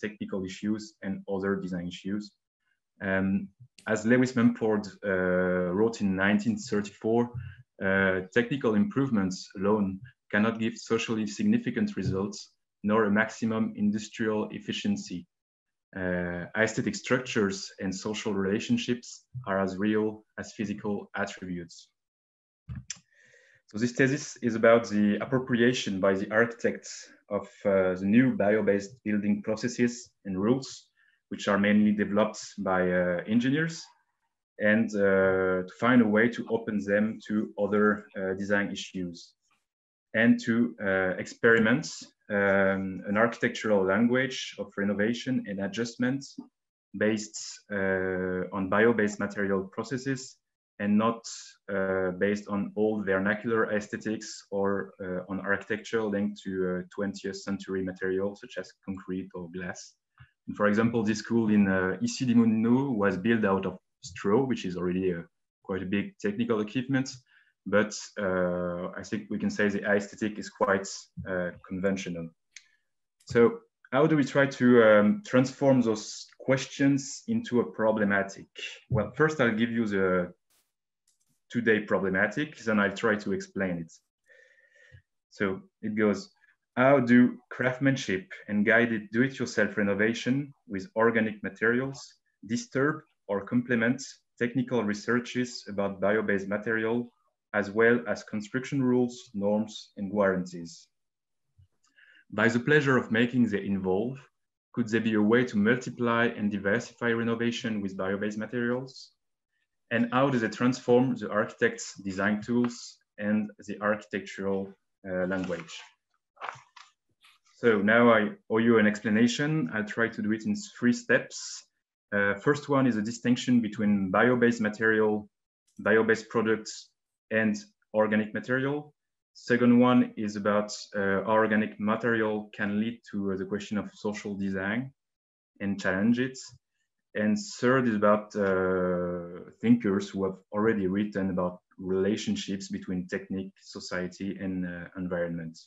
S6: technical issues and other design issues? As Lewis Mumford wrote in 1934, technical improvements alone cannot give socially significant results, nor a maximum industrial efficiency. Aesthetic structures and social relationships are as real as physical attributes. So this thesis is about the appropriation by the architects of the new bio-based building processes and rules, which are mainly developed by engineers, and to find a way to open them to other design issues, and to experiment an architectural language of renovation and adjustment based on bio-based material processes, and not based on old vernacular aesthetics or on architecture linked to 20th century materials such as concrete or glass. And for example, this school in Issy-les-Moulineaux was built out of straw, which is already quite a big technical equipment. But I think we can say the aesthetic is quite conventional. So how do we try to transform those questions into a problematic? Well, first I'll give you the today problematic, then I'll try to explain it. So it goes, how do craftsmanship and guided do-it-yourself renovation with organic materials disturb or complement technical researches about bio-based material, as well as construction rules, norms, and guarantees? By the pleasure of making them involve, could there be a way to multiply and diversify renovation with bio-based materials? And how do they transform the architect's design tools and the architectural language? So now I owe you an explanation. I'll try to do it in 3 steps. First one is a distinction between bio-based material, bio-based products, and organic material. Second one is about how organic material can lead to the question of social design and challenge it. And third is about thinkers who have already written about relationships between technique, society, and environment.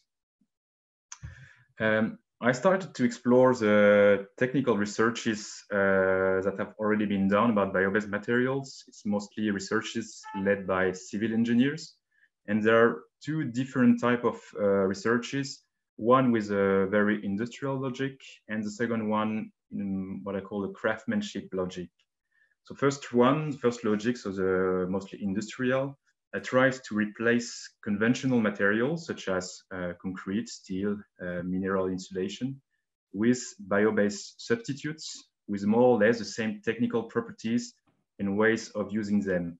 S6: I started to explore the technical researches that have already been done about bio-based materials. It's mostly researches led by civil engineers. And there are 2 different types of researches, one with a very industrial logic, and the second one in what I call the craftsmanship logic. So first logic, so the mostly industrial, tries to replace conventional materials such as concrete, steel, mineral insulation with bio-based substitutes with more or less the same technical properties and ways of using them.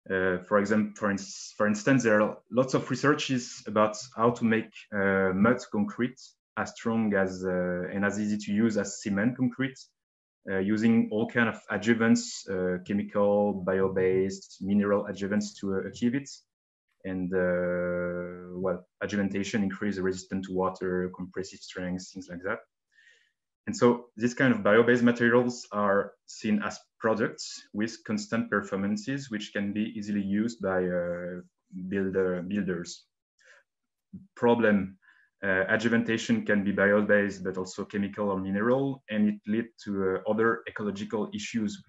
S6: For instance, there are lots of researches about how to make mud concrete as strong as and as easy to use as cement concrete, using all kind of adjuvants, chemical, bio-based, mineral adjuvants to achieve it. And well, adjuvantation increases the resistance to water, compressive strength, things like that. And so this kind of bio-based materials are seen as products with constant performances, which can be easily used by builders. Problem, adjuvantation can be bio-based, but also chemical or mineral, and it leads to other ecological issues.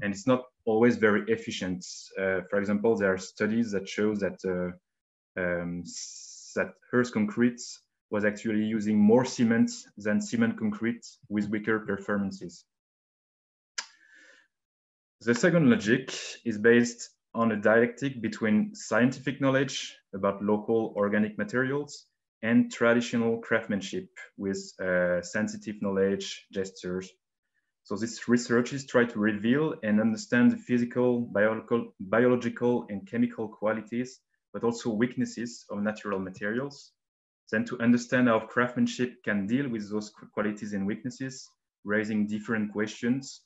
S6: And it's not always very efficient. For example, there are studies that show that that earth concrete was actually using more cement than cement concrete with weaker performances. The second logic is based on a dialectic between scientific knowledge about local organic materials and traditional craftsmanship with sensitive knowledge, gestures. So these researches try to reveal and understand the physical, biological, and chemical qualities but also weaknesses of natural materials. Then to understand how craftsmanship can deal with those qualities and weaknesses, raising different questions,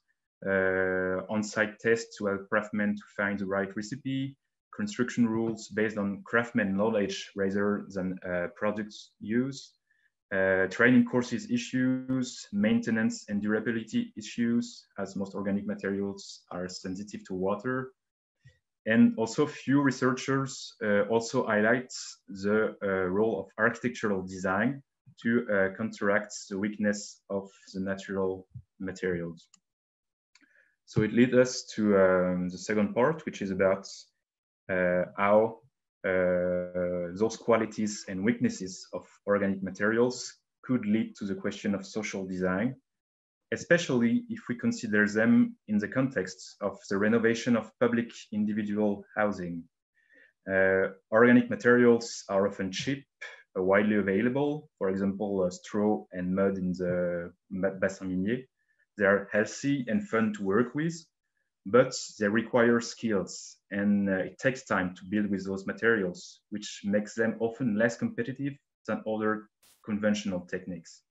S6: on-site tests to help craftsmen to find the right recipe, construction rules based on craftsman knowledge rather than products use, training courses issues, maintenance and durability issues, as most organic materials are sensitive to water. And also few researchers also highlight the role of architectural design to counteract the weakness of the natural materials. So it leads us to the second part, which is about how those qualities and weaknesses of organic materials could lead to the question of social design, especially if we consider them in the context of the renovation of public individual housing. Organic materials are often cheap, widely available, for example, straw and mud in the bassin minier. They are healthy and fun to work with, but they require skills, and it takes time to build with those materials, which makes them often less competitive than other conventional techniques.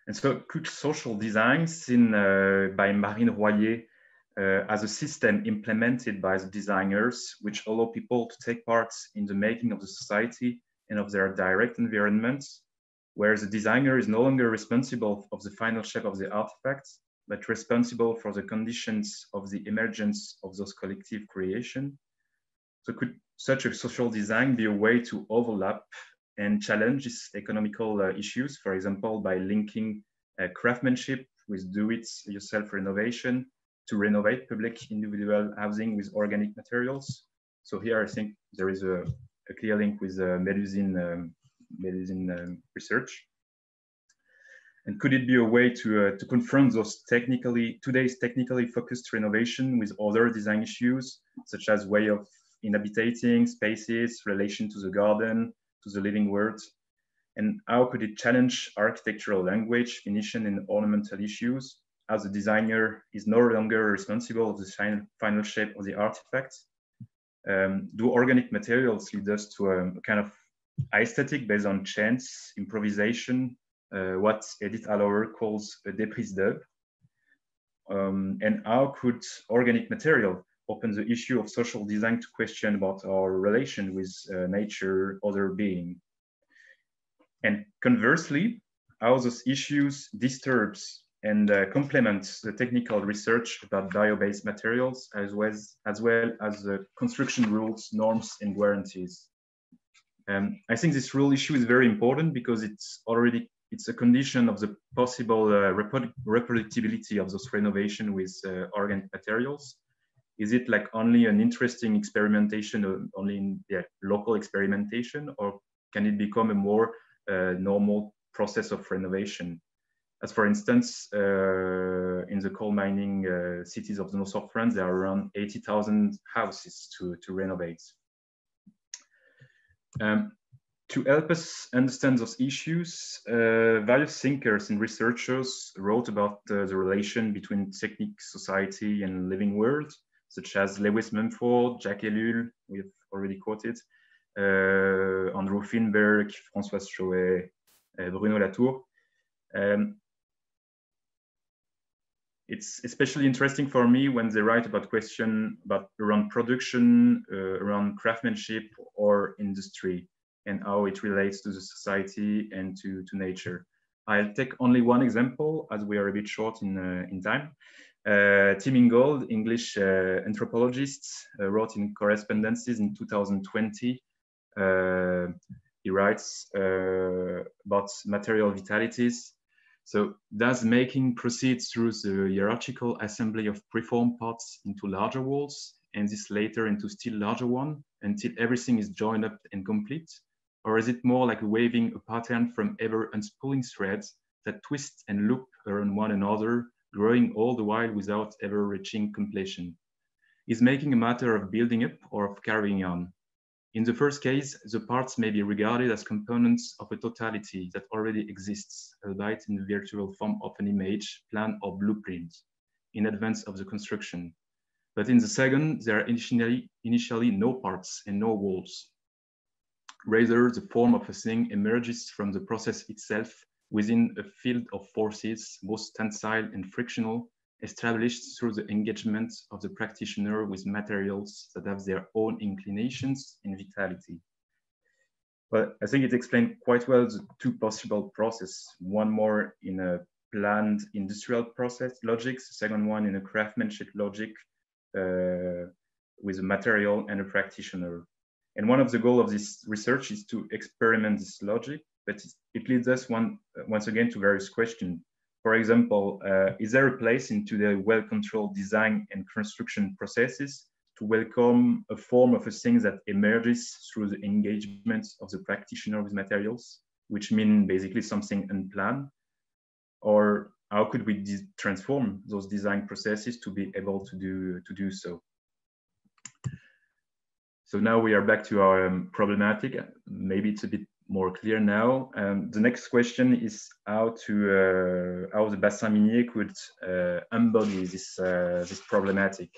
S6: And so could social design, seen by Marine Royer as a system implemented by the designers, which allow people to take part in the making of the society and of their direct environments, where the designer is no longer responsible of the final shape of the artifacts, but responsible for the conditions of the emergence of those collective creation. So could such a social design be a way to overlap and challenge these economical issues, for example, by linking craftsmanship with do-it-yourself renovation to renovate public individual housing with organic materials? So here I think there is a clear link with Mélusine research. And could it be a way to confront those today's technically focused renovation with other design issues, such as way of inhabiting spaces, relation to the garden, to the living world? And how could it challenge architectural language, finition, and ornamental issues, as the designer is no longer responsible of the final shape of the artifact? Do organic materials lead us to a kind of aesthetic based on chance, improvisation, what Edith Allauer calls a déprise d'œuvre? And how could organic material open the issue of social design to question about our relation with nature, other being? And conversely, how those issues disturbs and complements the technical research about bio-based materials, as well as the construction rules, norms, and guarantees. I think this rule issue is very important because it's a condition of the possible reproducibility of those renovation with organic materials. Is it like only an interesting experimentation, or only in local experimentation, or can it become a more normal process of renovation? As for instance, in the coal mining cities of the north of France, there are around 80,000 houses to renovate. To help us understand those issues, various thinkers and researchers wrote about the relation between technique, society, and living world, such as Lewis Mumford, Jacques Ellul, we've already quoted, Andrew Finberg, Françoise Chauet, Bruno Latour. It's especially interesting for me when they write about questions around production, around craftsmanship or industry, and how it relates to the society and to nature. I'll take only one example, as we are a bit short in time. Tim Ingold, English anthropologist, wrote in Correspondences in 2020. He writes about material vitalities. So, does making proceed through the hierarchical assembly of preformed parts into larger walls, and this later into still larger one, until everything is joined up and complete? Or is it more like waving a pattern from ever unspooling threads that twist and loop around one another, growing all the while without ever reaching completion? Is making a matter of building up or of carrying on? In the first case, the parts may be regarded as components of a totality that already exists, albeit in the virtual form of an image, plan, or blueprint in advance of the construction. But in the second, there are initially no parts and no walls. Rather, the form of a thing emerges from the process itself within a field of forces, both tensile and frictional, established through the engagement of the practitioner with materials that have their own inclinations and vitality. But I think it explained quite well the two possible processes, one more in a planned industrial process logic, the second one in a craftsmanship logic with a material and a practitioner. And one of the goals of this research is to experiment this logic, but it leads us once again to various questions. For example, is there a place in today's well-controlled design and construction processes to welcome a form of a thing that emerges through the engagement of the practitioner with materials, which mean basically something unplanned? Or how could we transform those design processes to be able to do so? So now we are back to our problematic. Maybe it's a bit more clear now. The next question is how the bassin minier could embody this problematic.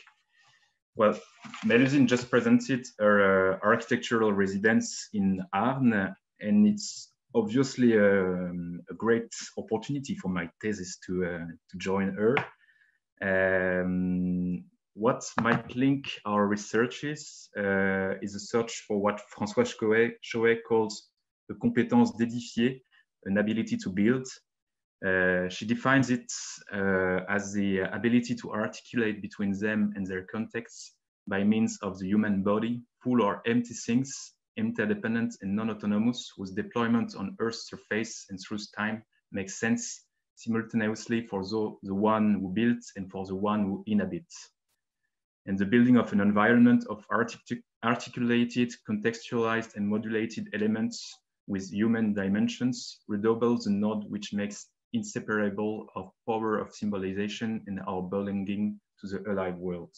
S6: Well, Mélusine just presented her architectural residence in Arnes, and it's obviously a great opportunity for my thesis to join her. What might link our researches is a search for what François Chauet calls the compétence d'édifier, an ability to build. She defines it as the ability to articulate between them and their contexts by means of the human body, full or empty things, interdependent and non-autonomous, whose deployment on Earth's surface and through time makes sense simultaneously for the one who builds and for the one who inhabits. And the building of an environment of articulated, contextualized and modulated elements with human dimensions redoubles the node which makes inseparable of power of symbolization and our belonging to the alive world.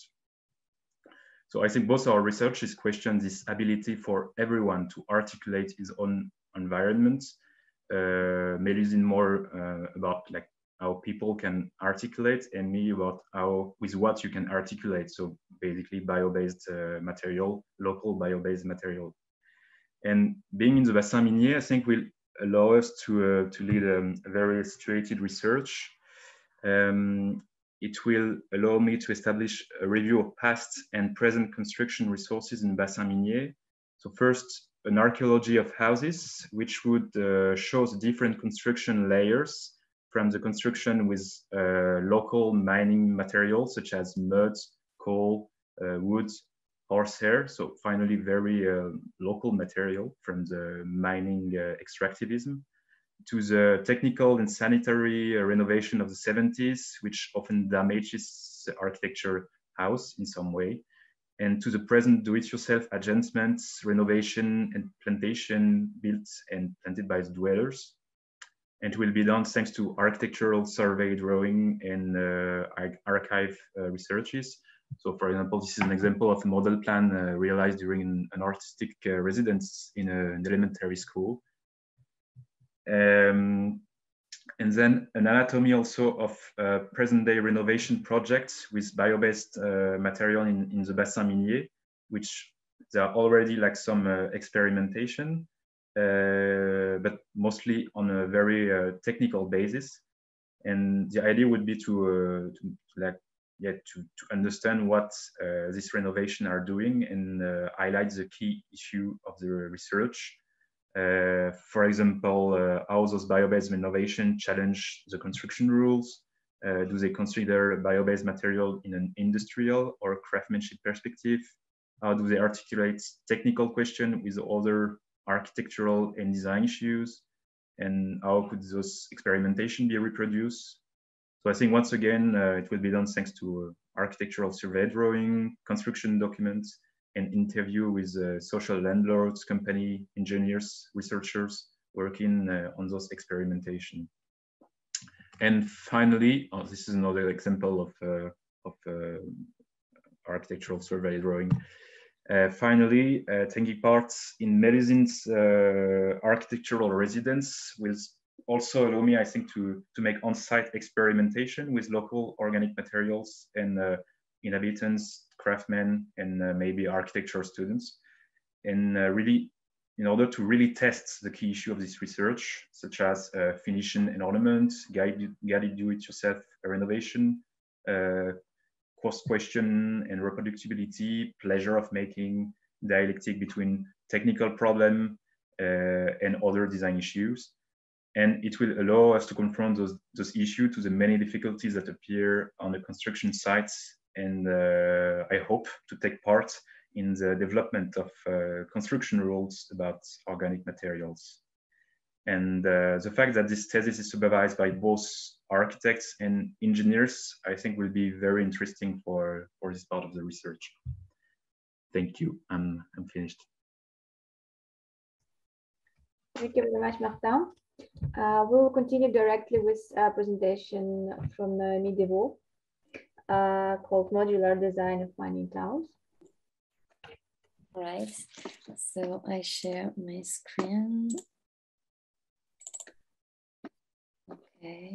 S6: So I think both our researches question this ability for everyone to articulate his own environment. Mélusine more about like how people can articulate, and me about how with what you can articulate. So basically bio-based material, local bio-based material. And being in the bassin minier, I think will allow us to lead a very situated research. It will allow me to establish a review of past and present construction resources in bassin minier. So first, an archaeology of houses, which would show the different construction layers from the construction with local mining materials such as mud, coal, wood, horsehair. So finally, very local material from the mining extractivism, to the technical and sanitary renovation of the 70s, which often damages the architecture house in some way, and to the present do-it-yourself adjustments, renovation and plantation built and planted by the dwellers. And it will be done thanks to architectural survey drawing and archive researches. So for example, this is an example of a model plan realized during an artistic residence in an elementary school. And then an anatomy also of present day renovation projects with bio-based material in the bassin minier, which there are already like some experimentation, but mostly on a very technical basis. And the idea would be to understand what this renovation are doing and highlight the key issue of the research. For example, how those bio-based renovation challenge the construction rules. Do they consider bio-based material in an industrial or craftsmanship perspective? How do they articulate technical questions with other architectural and design issues? And how could those experimentation be reproduced? So I think once again, it will be done thanks to architectural survey drawing, construction documents, and interview with social landlords, company, engineers, researchers working on those experimentation. And finally, this is another example of architectural survey drawing. Finally, taking part in Mélusine's architectural residence will also allow me, I think, to make on-site experimentation with local organic materials and inhabitants, craftsmen, and maybe architecture students. And really, in order to really test the key issue of this research, such as finishing and ornament, guided do-it-yourself renovation, cost question and reproducibility, pleasure of making, dialectic between technical problem and other design issues. And it will allow us to confront those issues to the many difficulties that appear on the construction sites, and I hope to take part in the development of construction rules about organic materials. And the fact that this thesis is supervised by both architects and engineers, I think will be very interesting for this part of the research. Thank you, I'm finished.
S3: Thank you very much, Martin. We will continue directly with a presentation from Noémie Devaux called Modular Design of Mining Towns.
S5: All right, so I share my screen. Okay.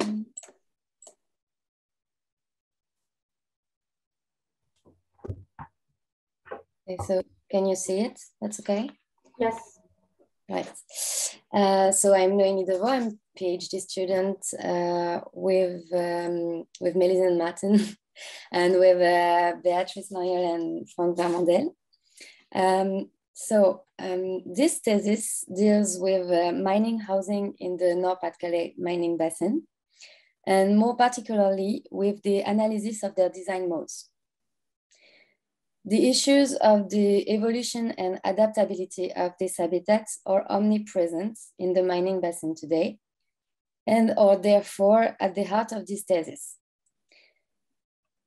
S5: Okay, so can you see it? That's okay?
S3: Yes.
S5: Right. So I'm Noémie Devaux. I'm a PhD student with Mélusine Martin and with Béatrice Mariolle and Franck Vermandel. This thesis deals with mining housing in the Nord-Pas-de-Calais mining basin, and more particularly with the analysis of their design modes. The issues of the evolution and adaptability of these habitats are omnipresent in the mining basin today, and are therefore at the heart of this thesis.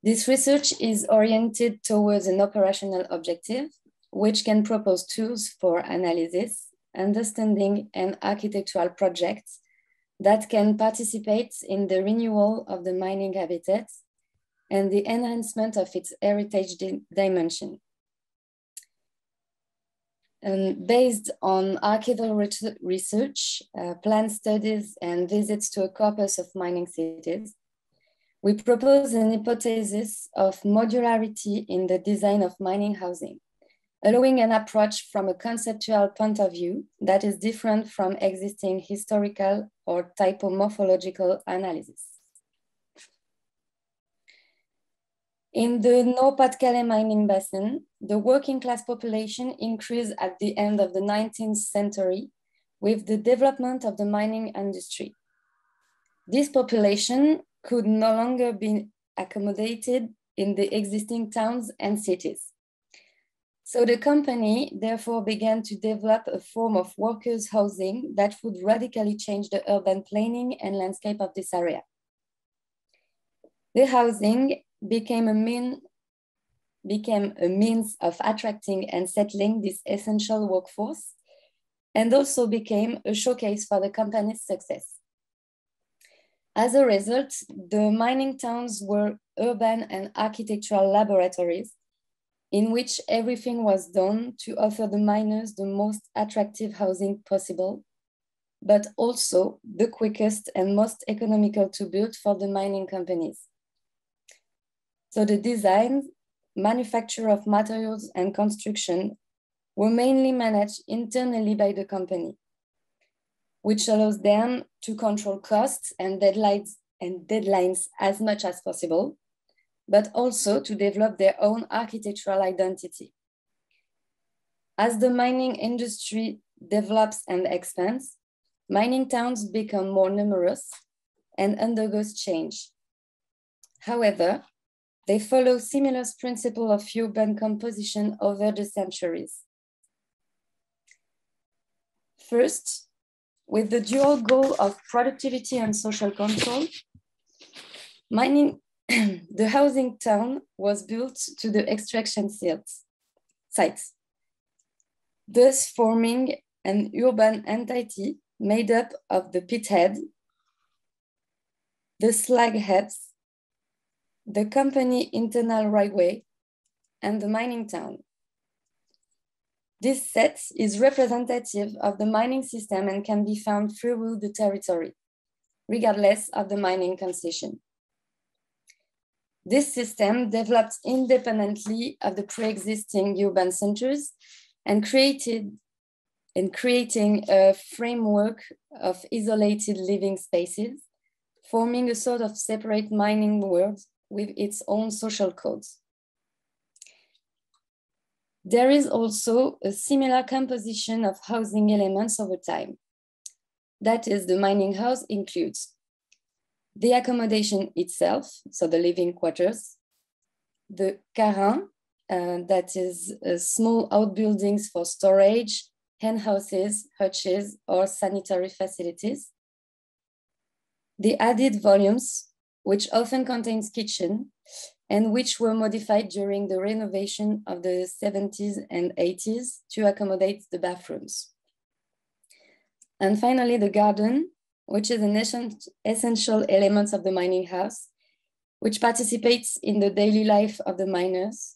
S5: This research is oriented towards an operational objective, which can propose tools for analysis, understanding, and architectural projects that can participate in the renewal of the mining habitats and the enhancement of its heritage dimension. Based on archival research, plan studies, and visits to a corpus of mining cities, we propose an hypothesis of modularity in the design of mining housing, allowing an approach from a conceptual point of view that is different from existing historical or typomorphological analysis. In the Nord-Pas-de-Calais mining basin, the working class population increased at the end of the 19th century with the development of the mining industry. This population could no longer be accommodated in the existing towns and cities. So the company therefore began to develop a form of workers' housing that would radically change the urban planning and landscape of this area. The housing became a means of attracting and settling this essential workforce, and also became a showcase for the company's success. As a result, the mining towns were urban and architectural laboratories in which everything was done to offer the miners the most attractive housing possible, but also the quickest and most economical to build for the mining companies. So the design, manufacture of materials and construction were mainly managed internally by the company, which allows them to control costs and deadlines as much as possible, but also to develop their own architectural identity. As the mining industry develops and expands, mining towns become more numerous and undergoes change. However, they follow similar principles of urban composition over the centuries. First, with the dual goal of productivity and social control, the housing town was built to the extraction sites, thus forming an urban entity made up of the pit head, the slag heads, the company internal railway, and the mining town. This set is representative of the mining system and can be found throughout the territory, regardless of the mining concession. This system developed independently of the pre-existing urban centers and creating a framework of isolated living spaces, forming a sort of separate mining world with its own social codes. There is also a similar composition of housing elements over time. That is, the mining house includes the accommodation itself, so the living quarters, the carin, that is small outbuildings for storage, hen houses, hutches, or sanitary facilities. The added volumes, which often contains kitchen, and which were modified during the renovation of the 70s and 80s to accommodate the bathrooms. And finally, the garden, which is an essential element of the mining house, which participates in the daily life of the miners,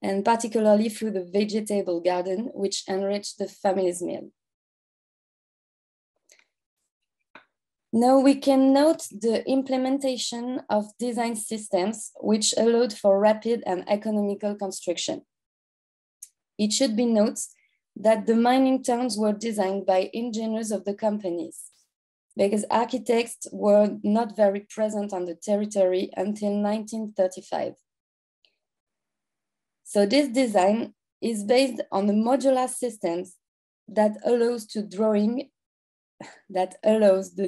S5: and particularly through the vegetable garden, which enriched the family's meal. Now we can note the implementation of design systems which allowed for rapid and economical construction. It should be noted that the mining towns were designed by engineers of the companies, because architects were not very present on the territory until 1935. So this design is based on the modular systems that allows the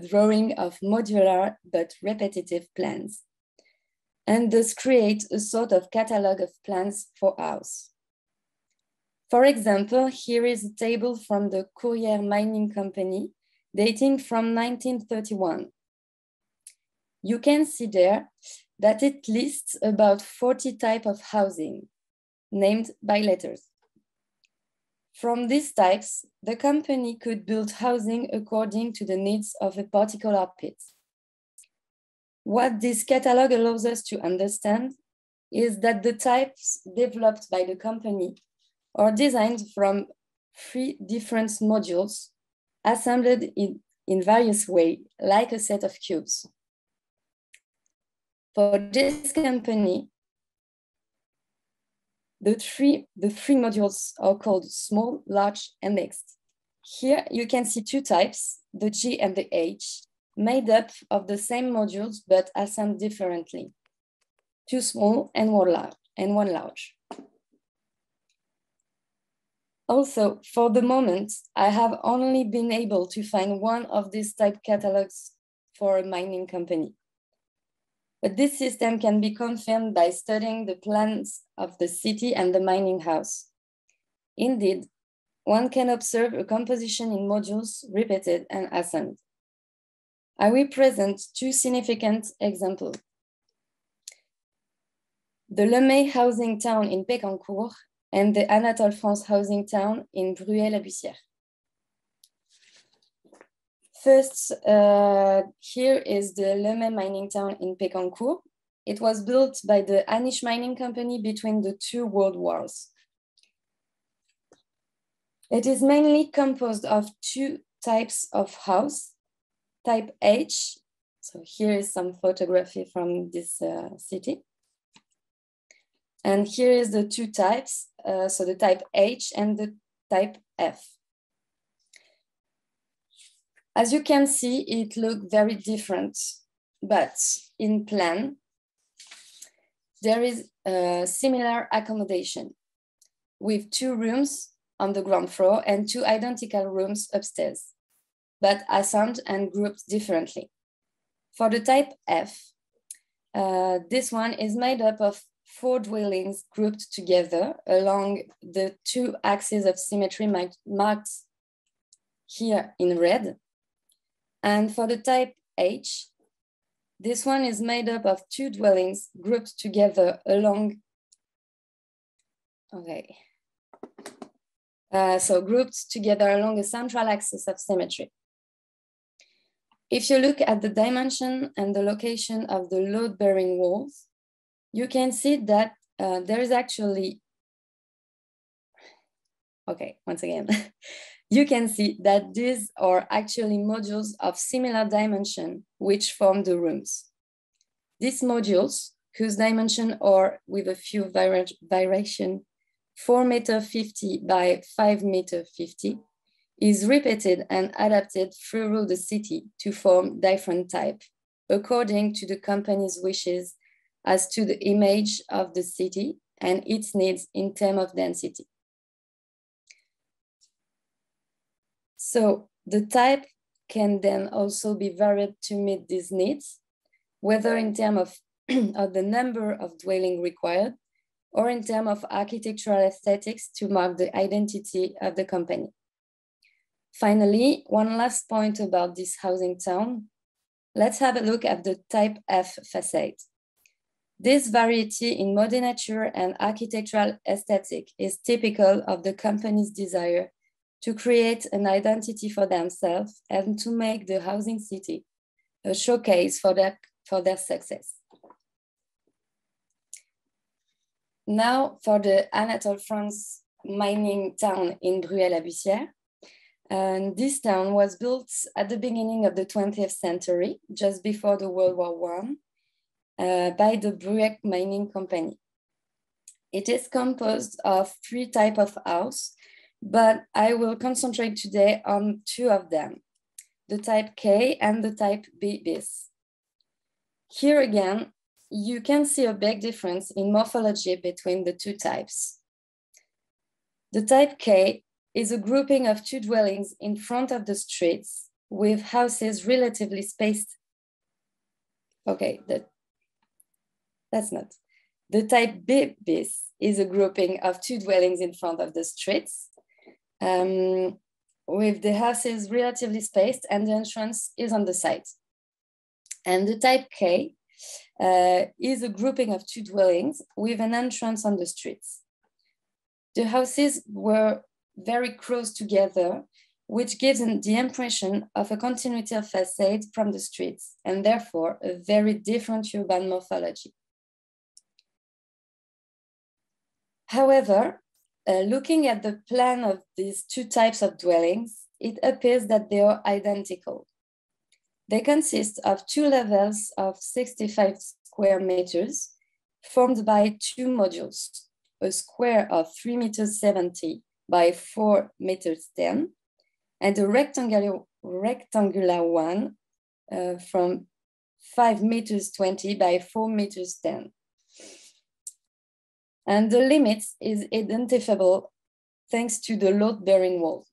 S5: drawing of modular but repetitive plans, and thus create a sort of catalog of plans for house. For example, here is a table from the Courrières Mining Company dating from 1931. You can see there that it lists about 40 types of housing, named by letters. From these types, the company could build housing according to the needs of a particular pit. What this catalog allows us to understand is that the types developed by the company are designed from 3 different modules assembled in various ways, like a set of cubes. For this company, the three modules are called small, large, and mixed. Here you can see 2 types, the G and the H, made up of the same modules but assembled differently. 2 small and 1 large. Also, for the moment, I have only been able to find one of these type catalogs for a mining company. But this system can be confirmed by studying the plans of the city and the mining house. Indeed, one can observe a composition in modules repeated and assembled. I will present 2 significant examples. The Lemay housing town in Pécancourt and the Anatole France housing town in Bruay-la-Bussière. First, here is the Lemay mining town in Pécancourt. It was built by the Anish Mining Company between the 2 world wars. It is mainly composed of 2 types of house. Type H, so here is some photography from this city. And here is the 2 types, so the type H and the type F. As you can see, it looks very different, but in plan, there is a similar accommodation with 2 rooms on the ground floor and 2 identical rooms upstairs, but assembled and grouped differently. For the type F, this one is made up of 4 dwellings grouped together along the 2 axes of symmetry marked here in red. And for the type H, this one is made up of 2 dwellings grouped together along, so grouped together along a central axis of symmetry. If you look at the dimension and the location of the load-bearing walls, you can see that there is actually, once again, you can see that these are actually modules of similar dimension which form the rooms. These modules whose dimension are, with a few variation, 4.50 meters by 5.50 meters, is repeated and adapted through the city to form different types, according to the company's wishes as to the image of the city and its needs in terms of density. So the type can then also be varied to meet these needs, whether in terms of the number of dwelling required or in terms of architectural aesthetics to mark the identity of the company. Finally, one last point about this housing town. Let's have a look at the type F facade. This variety in modernity and architectural aesthetic is typical of the company's desire to create an identity for themselves and to make the housing city a showcase for their success. Now for the Anatole France mining town in Bruay-la-Bussière. And this town was built at the beginning of the 20th century, just before the World War I, by the Bruay Mining Company. It is composed of 3 types of house, but I will concentrate today on 2 of them, the type K and the type B bis. Here again, you can see a big difference in morphology between the 2 types. The type K is a grouping of 2 dwellings in front of the streets with houses relatively spaced. Okay, that's not. The type B bis is a grouping of 2 dwellings in front of the streets with the houses relatively spaced and the entrance is on the side. And the type K is a grouping of 2 dwellings with an entrance on the streets. The houses were very close together, which gives the impression of a continuity of facade from the streets and therefore a very different urban morphology. However, looking at the plan of these 2 types of dwellings, it appears that they are identical. They consist of 2 levels of 65 square meters formed by 2 modules, a square of 3.70 meters by 4.10 meters, and a rectangular one from 5.20 meters by 4.10 meters. And the limit is identifiable thanks to the load-bearing wall.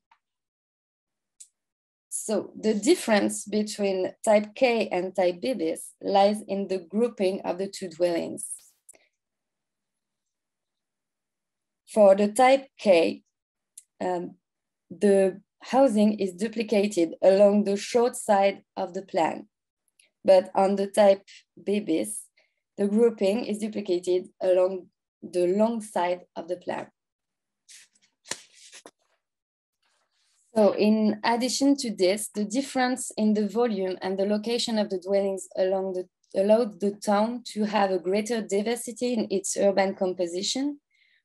S5: So the difference between type K and type B bis lies in the grouping of the 2 dwellings. For the type K, the housing is duplicated along the short side of the plan. But on the type B bis, the grouping is duplicated along the long side of the plan. So in addition to this, the difference in the volume and the location of the dwellings allowed the town to have a greater diversity in its urban composition,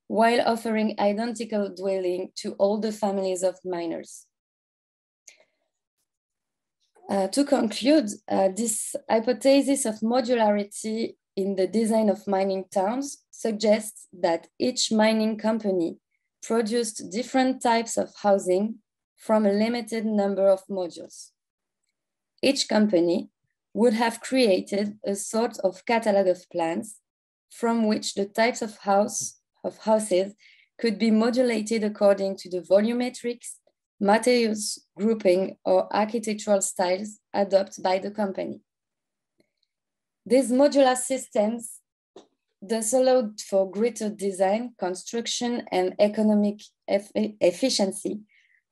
S5: while offering identical dwelling to all the families of miners. To conclude, this hypothesis of modularity in the design of mining towns suggests that each mining company produced different types of housing from a limited number of modules. Each company would have created a sort of catalog of plans from which the types of houses could be modulated according to the volumetrics, materials grouping, or architectural styles adopted by the company. These modular systems thus allowed for greater design, construction, and economic efficiency,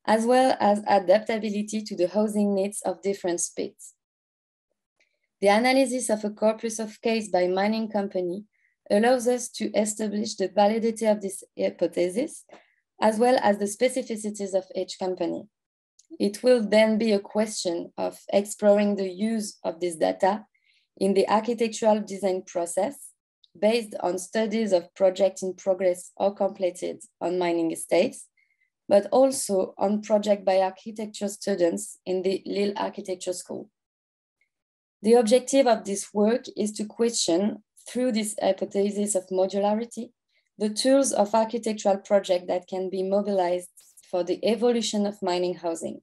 S5: as well as adaptability to the housing needs of different speeds. The analysis of a corpus of case by mining company allows us to establish the validity of this hypothesis, as well as the specificities of each company. It will then be a question of exploring the use of this data in the architectural design process based on studies of projects in progress or completed on mining estates, but also on projects by architecture students in the Lille Architecture School. The objective of this work is to question through this hypothesis of modularity, the tools of architectural project that can be mobilized for the evolution of mining housing,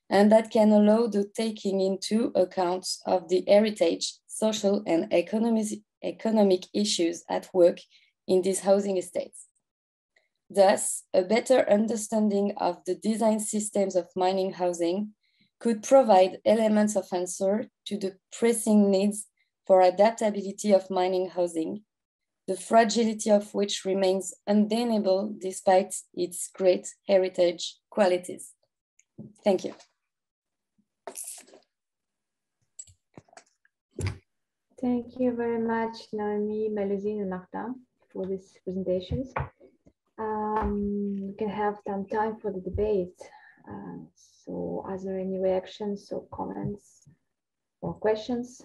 S5: and that can allow the taking into account of the heritage, social and economic issues at work in these housing estates. Thus, a better understanding of the design systems of mining housing could provide elements of answer to the pressing needs for adaptability of mining housing, the fragility of which remains undeniable despite its great heritage qualities. Thank you.
S3: Thank you very much, Noémie, Mélusine, and Martin, for these presentations. We can have some time for the debate. So are there any reactions or comments or questions?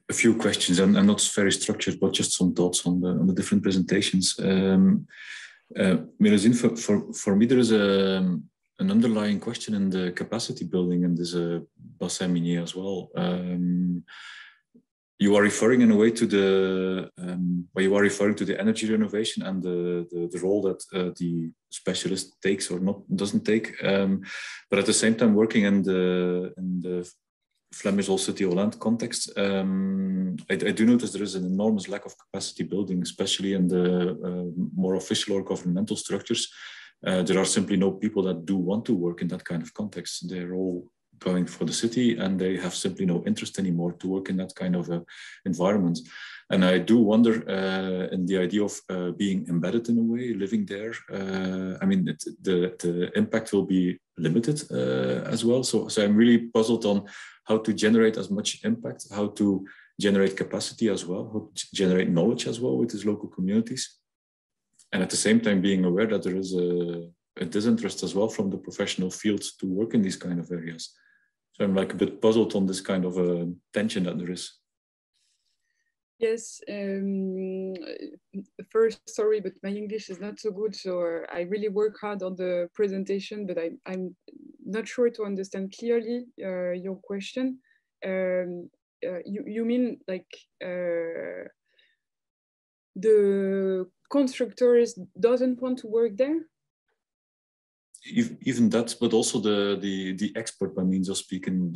S7: A few questions, and not very structured, but just some thoughts on the different presentations. Mélusine, for me, there is an underlying question in the capacity building in this bassin minier as well. You are referring in a way to the energy renovation and the role that the specialist takes or doesn't take, but at the same time working in the Flemish Old City Holland context, I do notice there is an enormous lack of capacity building, especially in the more official or governmental structures. There are simply no people that do want to work in that kind of context. They're all going for the city and they have simply no interest anymore to work in that kind of environment. And I do wonder in the idea of being embedded in a way, living there. I mean, the impact will be limited as well. So I'm really puzzled on how to generate as much impact, how to generate capacity as well, how to generate knowledge as well with these local communities. And at the same time being aware that there is a disinterest as well from the professional fields to work in these kind of areas. So I'm like a bit puzzled on this kind of tension that there is.
S4: Yes, first, sorry, but my English is not so good, so I really work hard on the presentation, but I'm not sure to understand clearly your question. You mean like the constructors doesn't want to work there?
S7: Even that, but also the expert by means of speaking,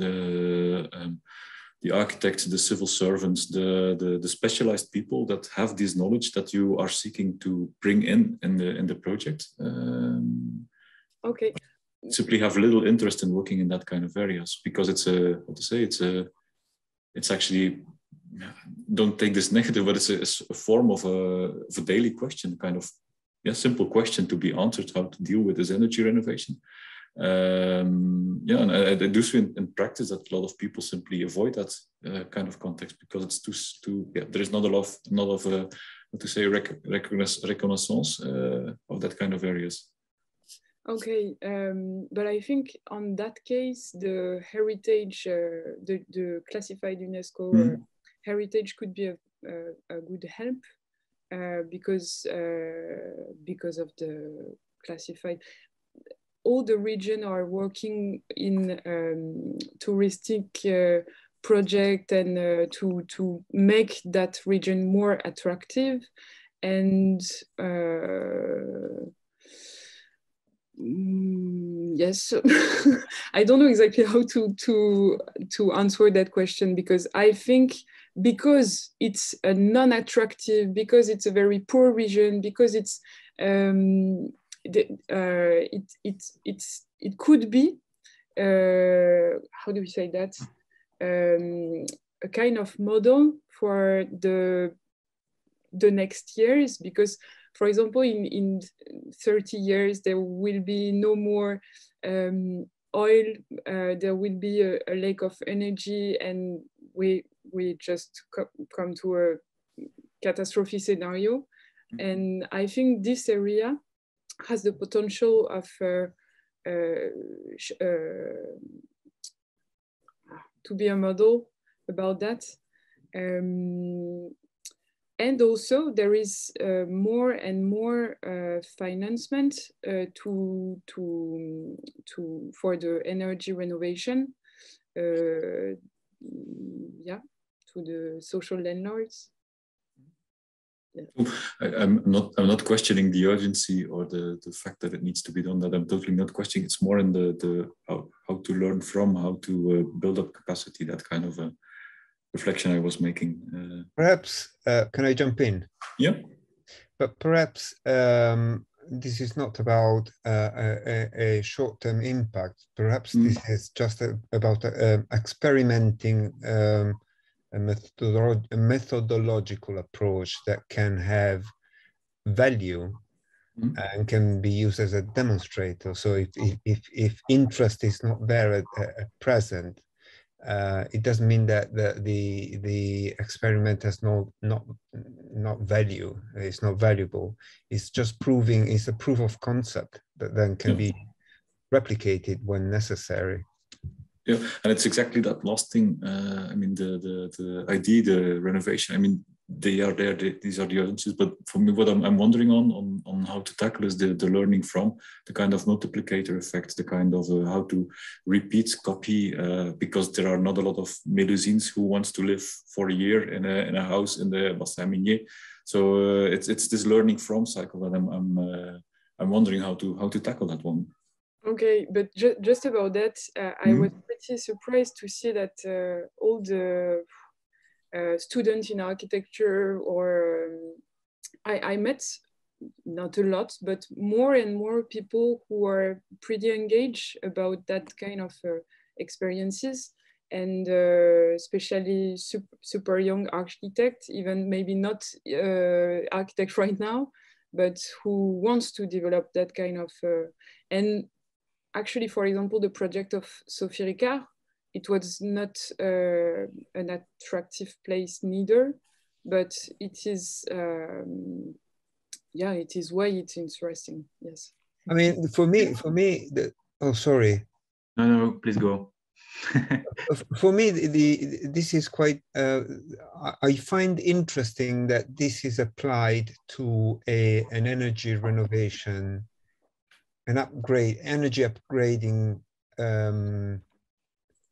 S7: the architects, the civil servants, the specialized people that have this knowledge that you are seeking to bring in the project.
S4: Okay.
S7: Simply have little interest in working in that kind of areas because it's actually, don't take this negative, but it's a form of a daily question, kind of simple question to be answered, how to deal with this energy renovation. And I do see in practice that a lot of people simply avoid that kind of context because it's too there is not a lot of how to say reconnaissance of that kind of areas.
S4: Okay, but I think on that case, the heritage, the classified UNESCO heritage could be a good help because of the classified. All the region are working in touristic project and to make that region more attractive. And yes, I don't know exactly how to answer that question because I think because it's a non-attractive, because it's a very poor region, because it's it could be how do we say that a kind of model for the next years, because for example in 30 years there will be no more oil, there will be a lack of energy, and we just come to a catastrophe scenario. And I think this area has the potential of to be a model about that. And And also there is more and more financement for the energy renovation, to the social landlords.
S7: Yeah. I'm not questioning the urgency or the fact that it needs to be done. That I'm totally not questioning. It's more in the how to learn from, how to build up capacity. That kind of a reflection I was making.
S2: Perhaps can I jump in?
S7: Yeah.
S2: But perhaps this is not about a short-term impact. Perhaps this is just about experimenting a methodological approach that can have value and can be used as a demonstrator. So if interest is not there at present, it doesn't mean that the experiment has not value. It's not valuable. It's just proving. It's a proof of concept that then can be replicated when necessary.
S7: Yeah, and it's exactly that last thing. I mean, the idea, the renovation. I mean, they are there. These are the urgencies. But for me, what I'm wondering on how to tackle is the learning from, the kind of multiplicator effect, the kind of how to repeat, copy, because there are not a lot of Mélusines who wants to live for a year in a house in the Bassin Minier. So it's this learning from cycle that I'm wondering how to tackle that one.
S4: Okay, but just about that, I was pretty surprised to see that all the students in architecture, or I met, not a lot, but more and more people who are pretty engaged about that kind of experiences, and especially super young architects, even maybe not architect right now, but who wants to develop that kind of, and actually, for example, the project of Sophie Ricard, it was not an attractive place neither, but it is, it is why it's interesting. Yes.
S2: I mean, for me, oh, sorry.
S6: No, please go.
S2: For me, this is quite. I find interesting that this is applied to an energy renovation, an energy upgrading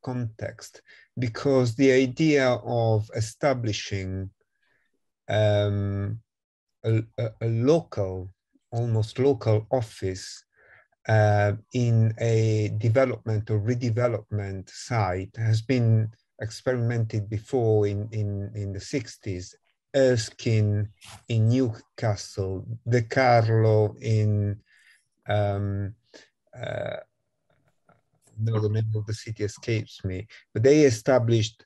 S2: context, because the idea of establishing a local, almost local office in a development or redevelopment site has been experimented before in the 60s. Erskine in Newcastle, De Carlo in no, the name of the city escapes me, but they established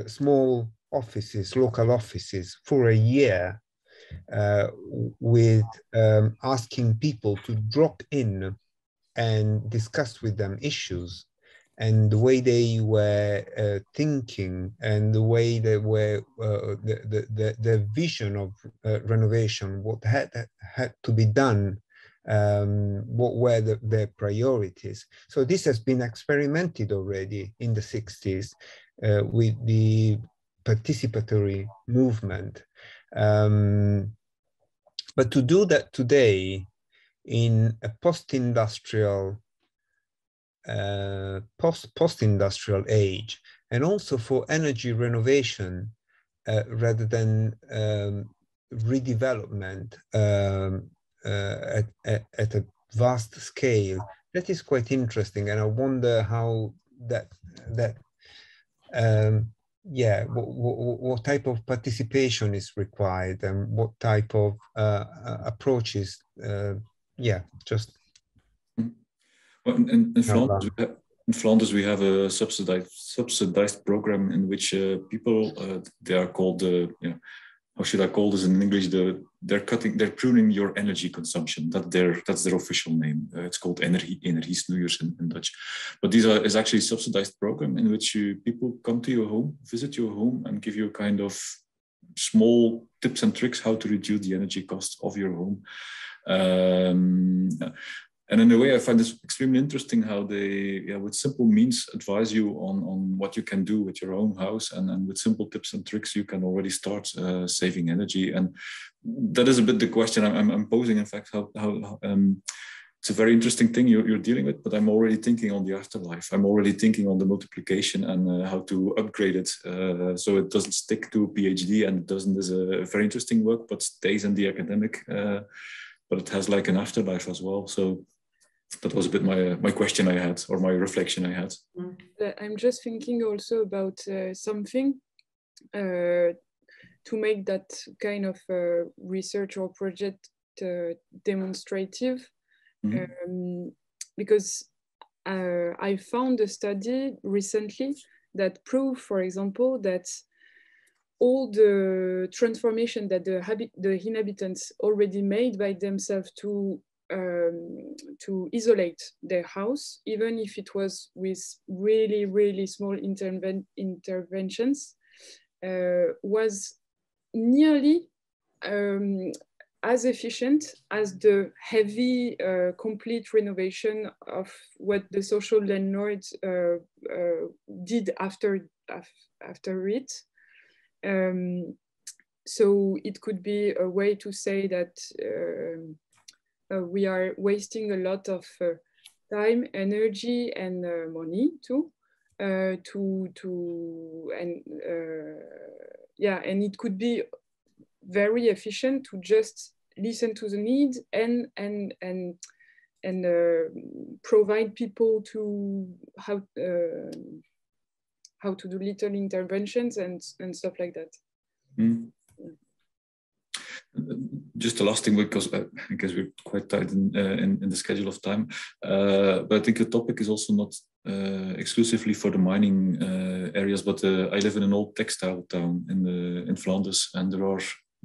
S2: small offices, local offices for a year, with asking people to drop in and discuss with them issues and the way they were thinking and the way they were, the vision of renovation, what had to be done, what were their priorities. So this has been experimented already in the 60s with the participatory movement. But to do that today in a post-industrial post-industrial age, and also for energy renovation rather than redevelopment at a vast scale, that is quite interesting. And I wonder how what type of participation is required and what type of approaches.
S7: Well, in Flanders, we have a subsidized program in which people, they are called, how should I call this in English? They're pruning your energy consumption. That's their official name. It's called energiesnoeiers in Dutch. But is actually a subsidized program in which people come to your home, visit your home, and give you a kind of small tips and tricks how to reduce the energy costs of your home. And in a way, I find this extremely interesting how they, with simple means, advise you on what you can do with your own house, and with simple tips and tricks, you can already start saving energy. And that is a bit the question I'm posing. In fact, how it's a very interesting thing you're dealing with, but I'm already thinking on the afterlife. I'm already thinking on the multiplication and how to upgrade it so it doesn't stick to a PhD and it doesn't is a very interesting work, but stays in the academic. But it has like an afterlife as well. So that was a bit my question I had, or my reflection I had.
S4: I'm just thinking also about something to make that kind of research or project demonstrative. Because I found a study recently that proved, for example, that all the transformation that the inhabitants already made by themselves to isolate their house, even if it was with really, really small interventions, was nearly as efficient as the heavy, complete renovation of what the social landlords did after it. So it could be a way to say that we are wasting a lot of time, energy, and money too, and it could be very efficient to just listen to the needs and provide people to how to do little interventions and stuff like that.
S7: Just the last thing, because I guess we're quite tight in the schedule of time, but I think the topic is also not exclusively for the mining areas, but I live in an old textile town in Flanders, and there are,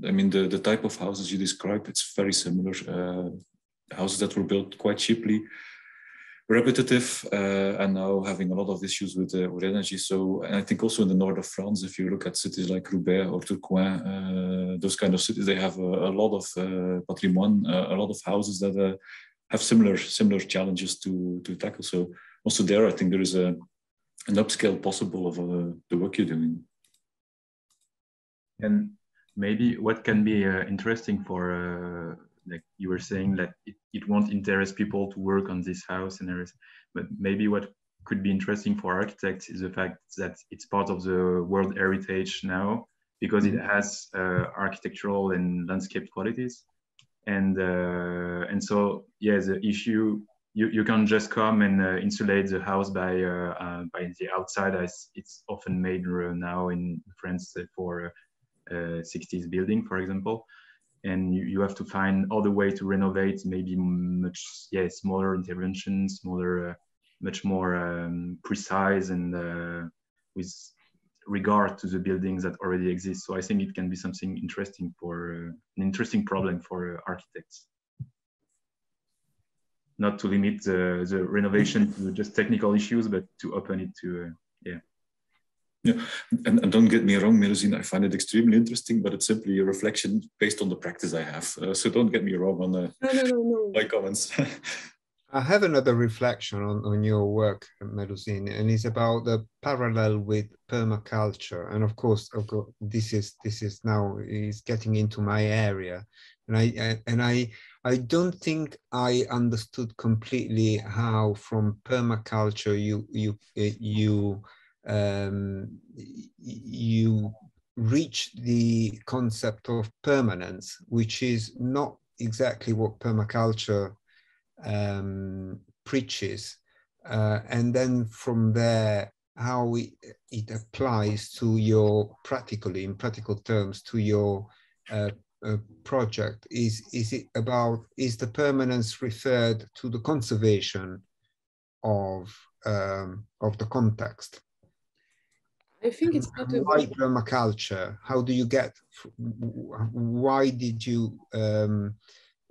S7: I mean, the type of houses you describe, it's very similar. Houses that were built quite cheaply, repetitive, and now having a lot of issues with energy. So, and I think also in the north of France, if you look at cities like Roubaix or Tourcoing, those kind of cities, they have a lot of patrimoine, a lot of houses that have similar challenges to tackle. So also there, I think there is an upscale possible of the work you're doing.
S6: And maybe what can be interesting for like you were saying that it won't interest people to work on this house and everything, but maybe what could be interesting for architects is the fact that it's part of the World Heritage now, because it has architectural and landscape qualities, and so yeah, the issue you can't just come and insulate the house by the outside, as it's often made now in France for 60s building, for example. And you have to find other way to renovate, maybe much smaller interventions, much more precise and with regard to the buildings that already exist. So I think it can be something interesting for an interesting problem for architects. Not to limit the renovation to just technical issues, but to open it to
S7: Yeah, and don't get me wrong, Mélusine, I find it extremely interesting, but it's simply a reflection based on the practice I have. So don't get me wrong on no. My comments.
S2: I have another reflection on your work, Mélusine, and it's about the parallel with permaculture. And of course, this is now is getting into my area, and I don't think I understood completely how from permaculture you reach the concept of permanence, which is not exactly what permaculture preaches, and then from there how it applies to your in practical terms to your project. Is the permanence referred to the conservation of the context?
S4: I think it's not about
S2: why permaculture. How do you get? Why did you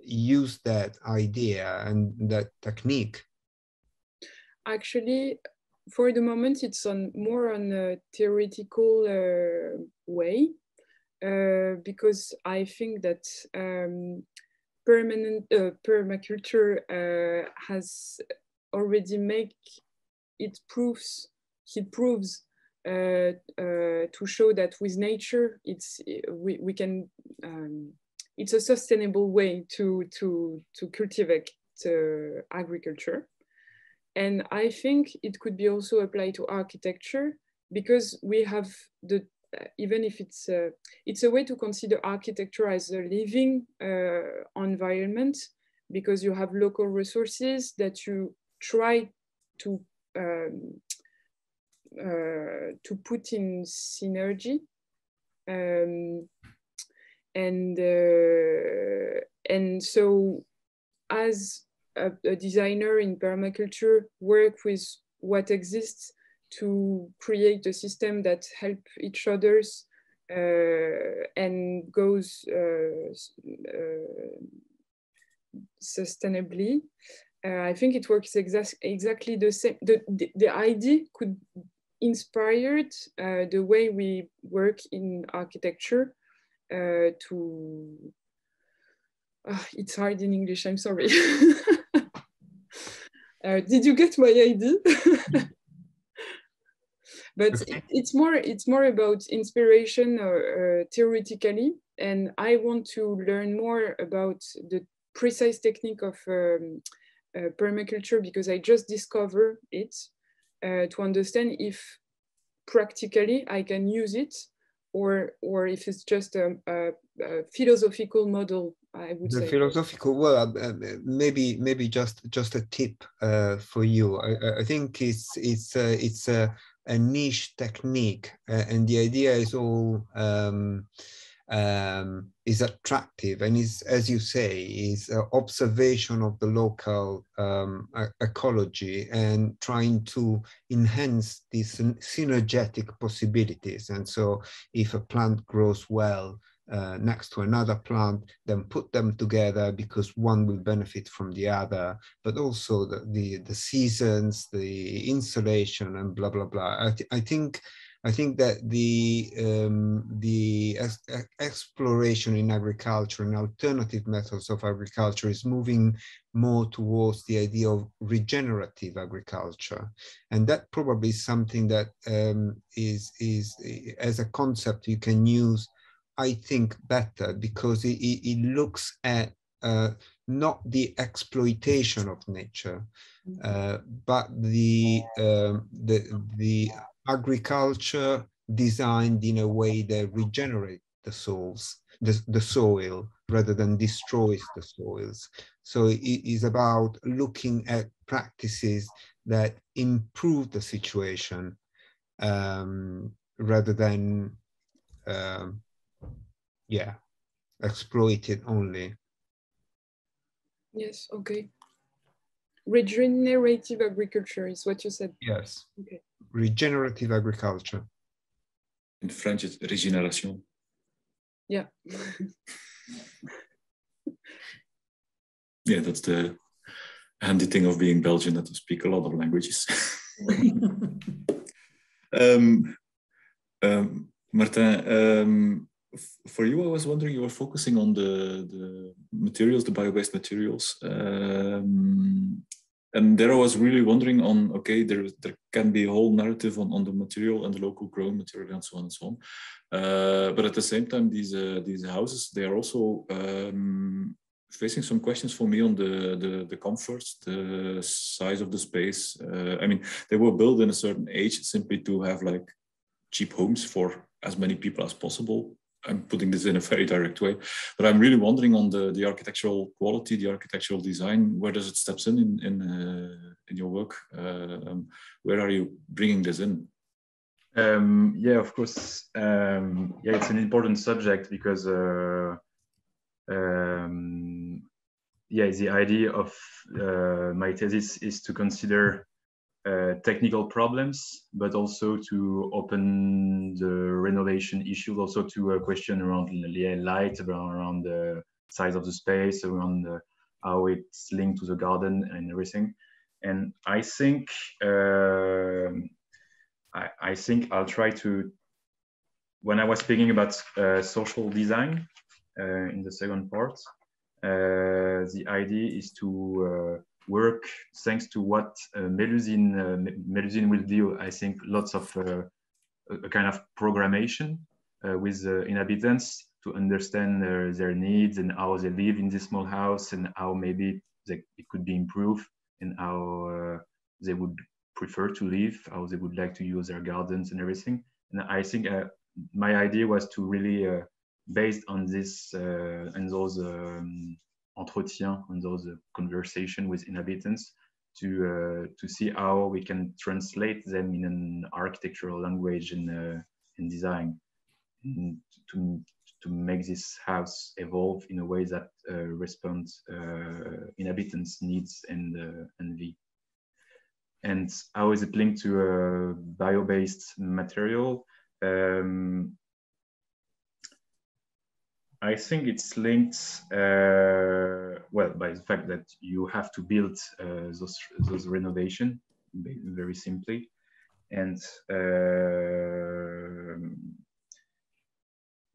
S2: use that idea and that technique?
S4: Actually, for the moment, it's more on a theoretical way, because I think that permaculture has already it proves to show that with nature we can it's a sustainable way to cultivate agriculture. And I think it could be also applied to architecture, because we have even if it's a way to consider architecture as a living environment, because you have local resources that you try to put in synergy, and so as a designer in permaculture, work with what exists to create a system that help each others and goes sustainably. I think it works exactly the same. The idea could inspire the way we work in architecture it's hard in English, I'm sorry. Did you get my idea? But it's more about inspiration theoretically, and I want to learn more about the precise technique of permaculture, because I just discovered it, to understand if practically I can use it, or if it's just a philosophical model, I would say.
S2: Philosophical, well, maybe just a tip for you. I think it's a niche technique, and the idea is all is attractive, and is, as you say, is observation of the local ecology and trying to enhance these synergetic possibilities. And so if a plant grows well next to another plant, then put them together, because one will benefit from the other, but also the seasons, the insulation, and blah blah blah. I think that the exploration in agriculture and alternative methods of agriculture is moving more towards the idea of regenerative agriculture, and that probably is something that is as a concept you can use, I think, better, because it looks at not the exploitation of nature, but the agriculture designed in a way that regenerates the soil rather than destroys the soils. So it is about looking at practices that improve the situation rather than exploit it only.
S4: Yes, okay. Regenerative agriculture is what you said.
S2: Yes.
S4: Okay.
S2: Regenerative agriculture.
S7: In French, it's régénération.
S4: Yeah.
S7: Yeah, that's the handy thing of being Belgian, that we speak a lot of languages. Martin, for you, I was wondering, you were focusing on the materials, the bio-based materials. And there I was really wondering on, okay, there can be a whole narrative on the material and the local grown material and so on and so on. But at the same time, these houses, they are also facing some questions for me on the comforts, the size of the space. I mean, they were built in a certain age simply to have like cheap homes for as many people as possible. I'm putting this in a very direct way, but I'm really wondering on the architectural quality, the architectural design. Where does it steps in your work? Where are you bringing this in?
S6: Yeah, of course. Yeah, it's an important subject because yeah, the idea of my thesis is to consider technical problems, but also to open the renovation issues, also to a question around light, around the size of the space, around how it's linked to the garden and everything. And I think I think I'll try to, when I was speaking about social design in the second part, The idea is to work, thanks to what Mélusine will do, I think, lots of a kind of programmation with inhabitants to understand their needs and how they live in this small house, and how maybe it could be improved, and how they would prefer to live, how they would like to use their gardens and everything. And I think my idea was to really, based on this and those entretiens, on those conversation with inhabitants, to see how we can translate them in an architectural language and design, and to make this house evolve in a way that responds inhabitants' needs and envy. And how is it linked to a bio-based material? I think it's linked, well, by the fact that you have to build those renovation, very simply. And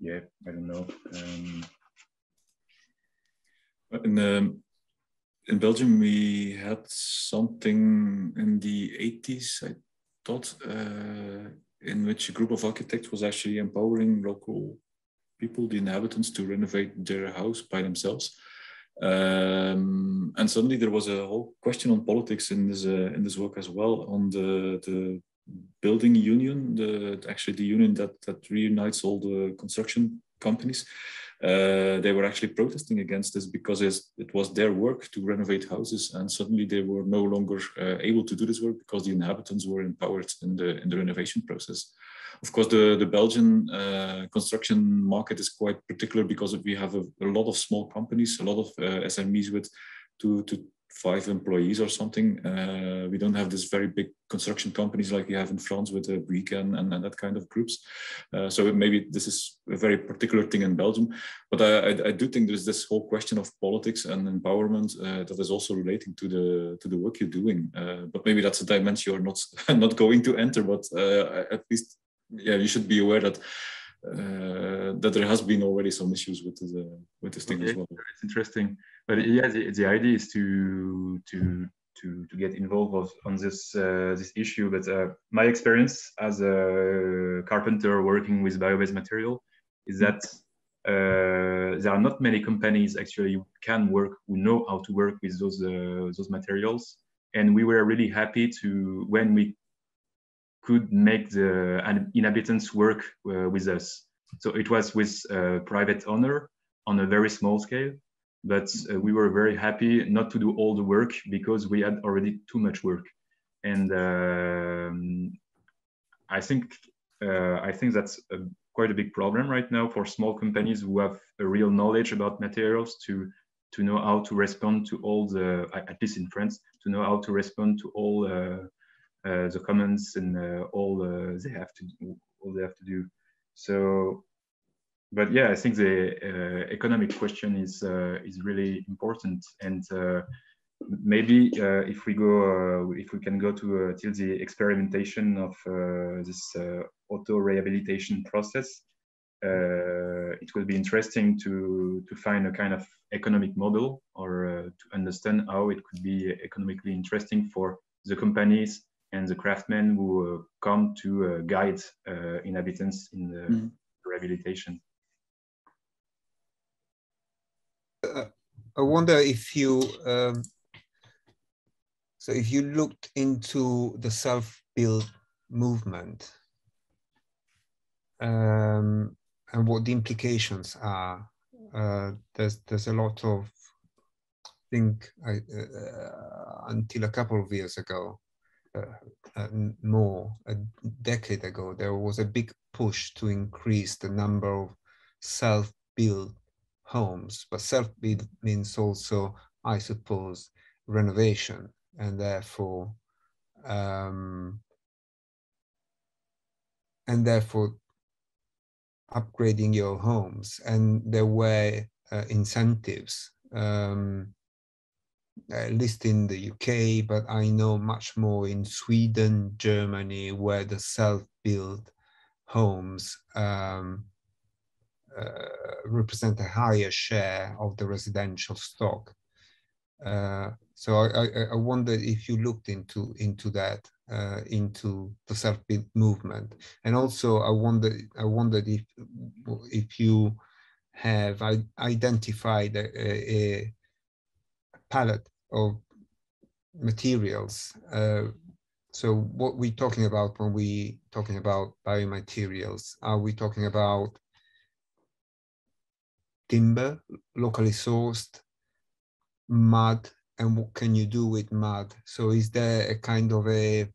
S6: yeah, I don't know.
S7: In Belgium, we had something in the 80s, I thought, in which a group of architects was actually empowering local people, the inhabitants, to renovate their house by themselves. And suddenly there was a whole question on politics in this work as well, on the building union, actually the union that reunites all the construction companies. They were actually protesting against this because it was their work to renovate houses, and suddenly they were no longer able to do this work because the inhabitants were empowered in the renovation process. Of course, the Belgian construction market is quite particular because we have a lot of small companies, a lot of SMEs with 2 to 5 employees or something. We don't have this very big construction companies like we have in France with Bouygues and that kind of groups. So maybe this is a very particular thing in Belgium. But I do think there's this whole question of politics and empowerment that is also relating to the work you're doing. But maybe that's a dimension you're not going to enter. But at least, yeah, you should be aware that that there has been already some issues with this thing as well.
S6: It's interesting, but yeah, the idea is to get involved on this issue. But my experience as a carpenter working with bio-based material is that there are not many companies actually who know how to work with those materials, and we were really happy when we could make the inhabitants work with us. So it was with a private owner on a very small scale, but we were very happy not to do all the work because we had already too much work. And I think that's quite a big problem right now for small companies who have a real knowledge about materials to know how to respond to all at least in France, to know how to respond to all the comments and all they have to do. So, but yeah, I think the economic question is really important, and maybe if we can go to till the experimentation of this auto rehabilitation process, it will be interesting to find a kind of economic model, or to understand how it could be economically interesting for the companies and the craftsmen who come to guide inhabitants in the rehabilitation.
S2: I wonder if you so if you looked into the self-build movement and what the implications are. There's a lot of, I think until a couple of years ago, more, a decade ago, there was a big push to increase the number of self-built homes, but self-built means also, I suppose, renovation, and therefore upgrading your homes. And there were incentives, at least in the UK, but I know much more in Sweden, Germany, where the self-built homes represent a higher share of the residential stock. So I wondered if you looked into that, into the self-built movement, and also I wondered if you have identified a palette of materials. So what we're talking about when we talking about biomaterials, are we talking about timber, locally sourced, mud, and what can you do with mud? So is there a kind of a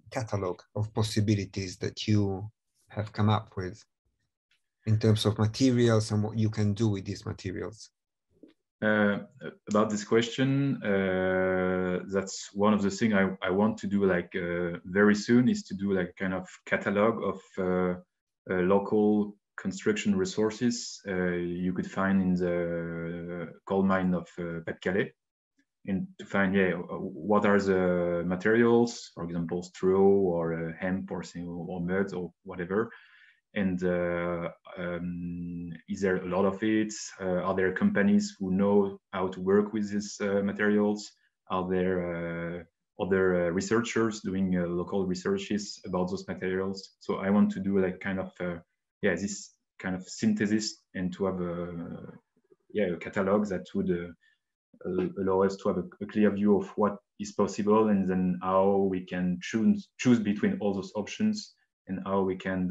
S2: catalog of possibilities that you have come up with in terms of materials and what you can do with these materials?
S6: About this question, that's one of the things I want to do like very soon, is to do like kind of catalog of local construction resources you could find in the coal mine of Pas-de-Calais, and to find, yeah, what are the materials, for example, straw or hemp or mud or whatever, and is there a lot of it? Are there companies who know how to work with these materials? Are there other researchers doing local researches about those materials? So I want to do like kind of yeah, this kind of synthesis, and to have a catalog that would allow us to have a clear view of what is possible, and then how we can choose between all those options, and how we can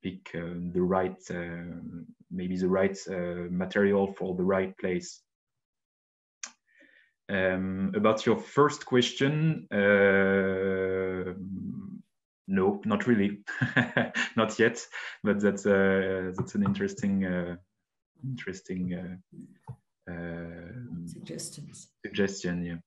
S6: pick the right, maybe the right material for the right place. About your first question, no, not really, not yet. But that's an interesting suggestion. Yeah.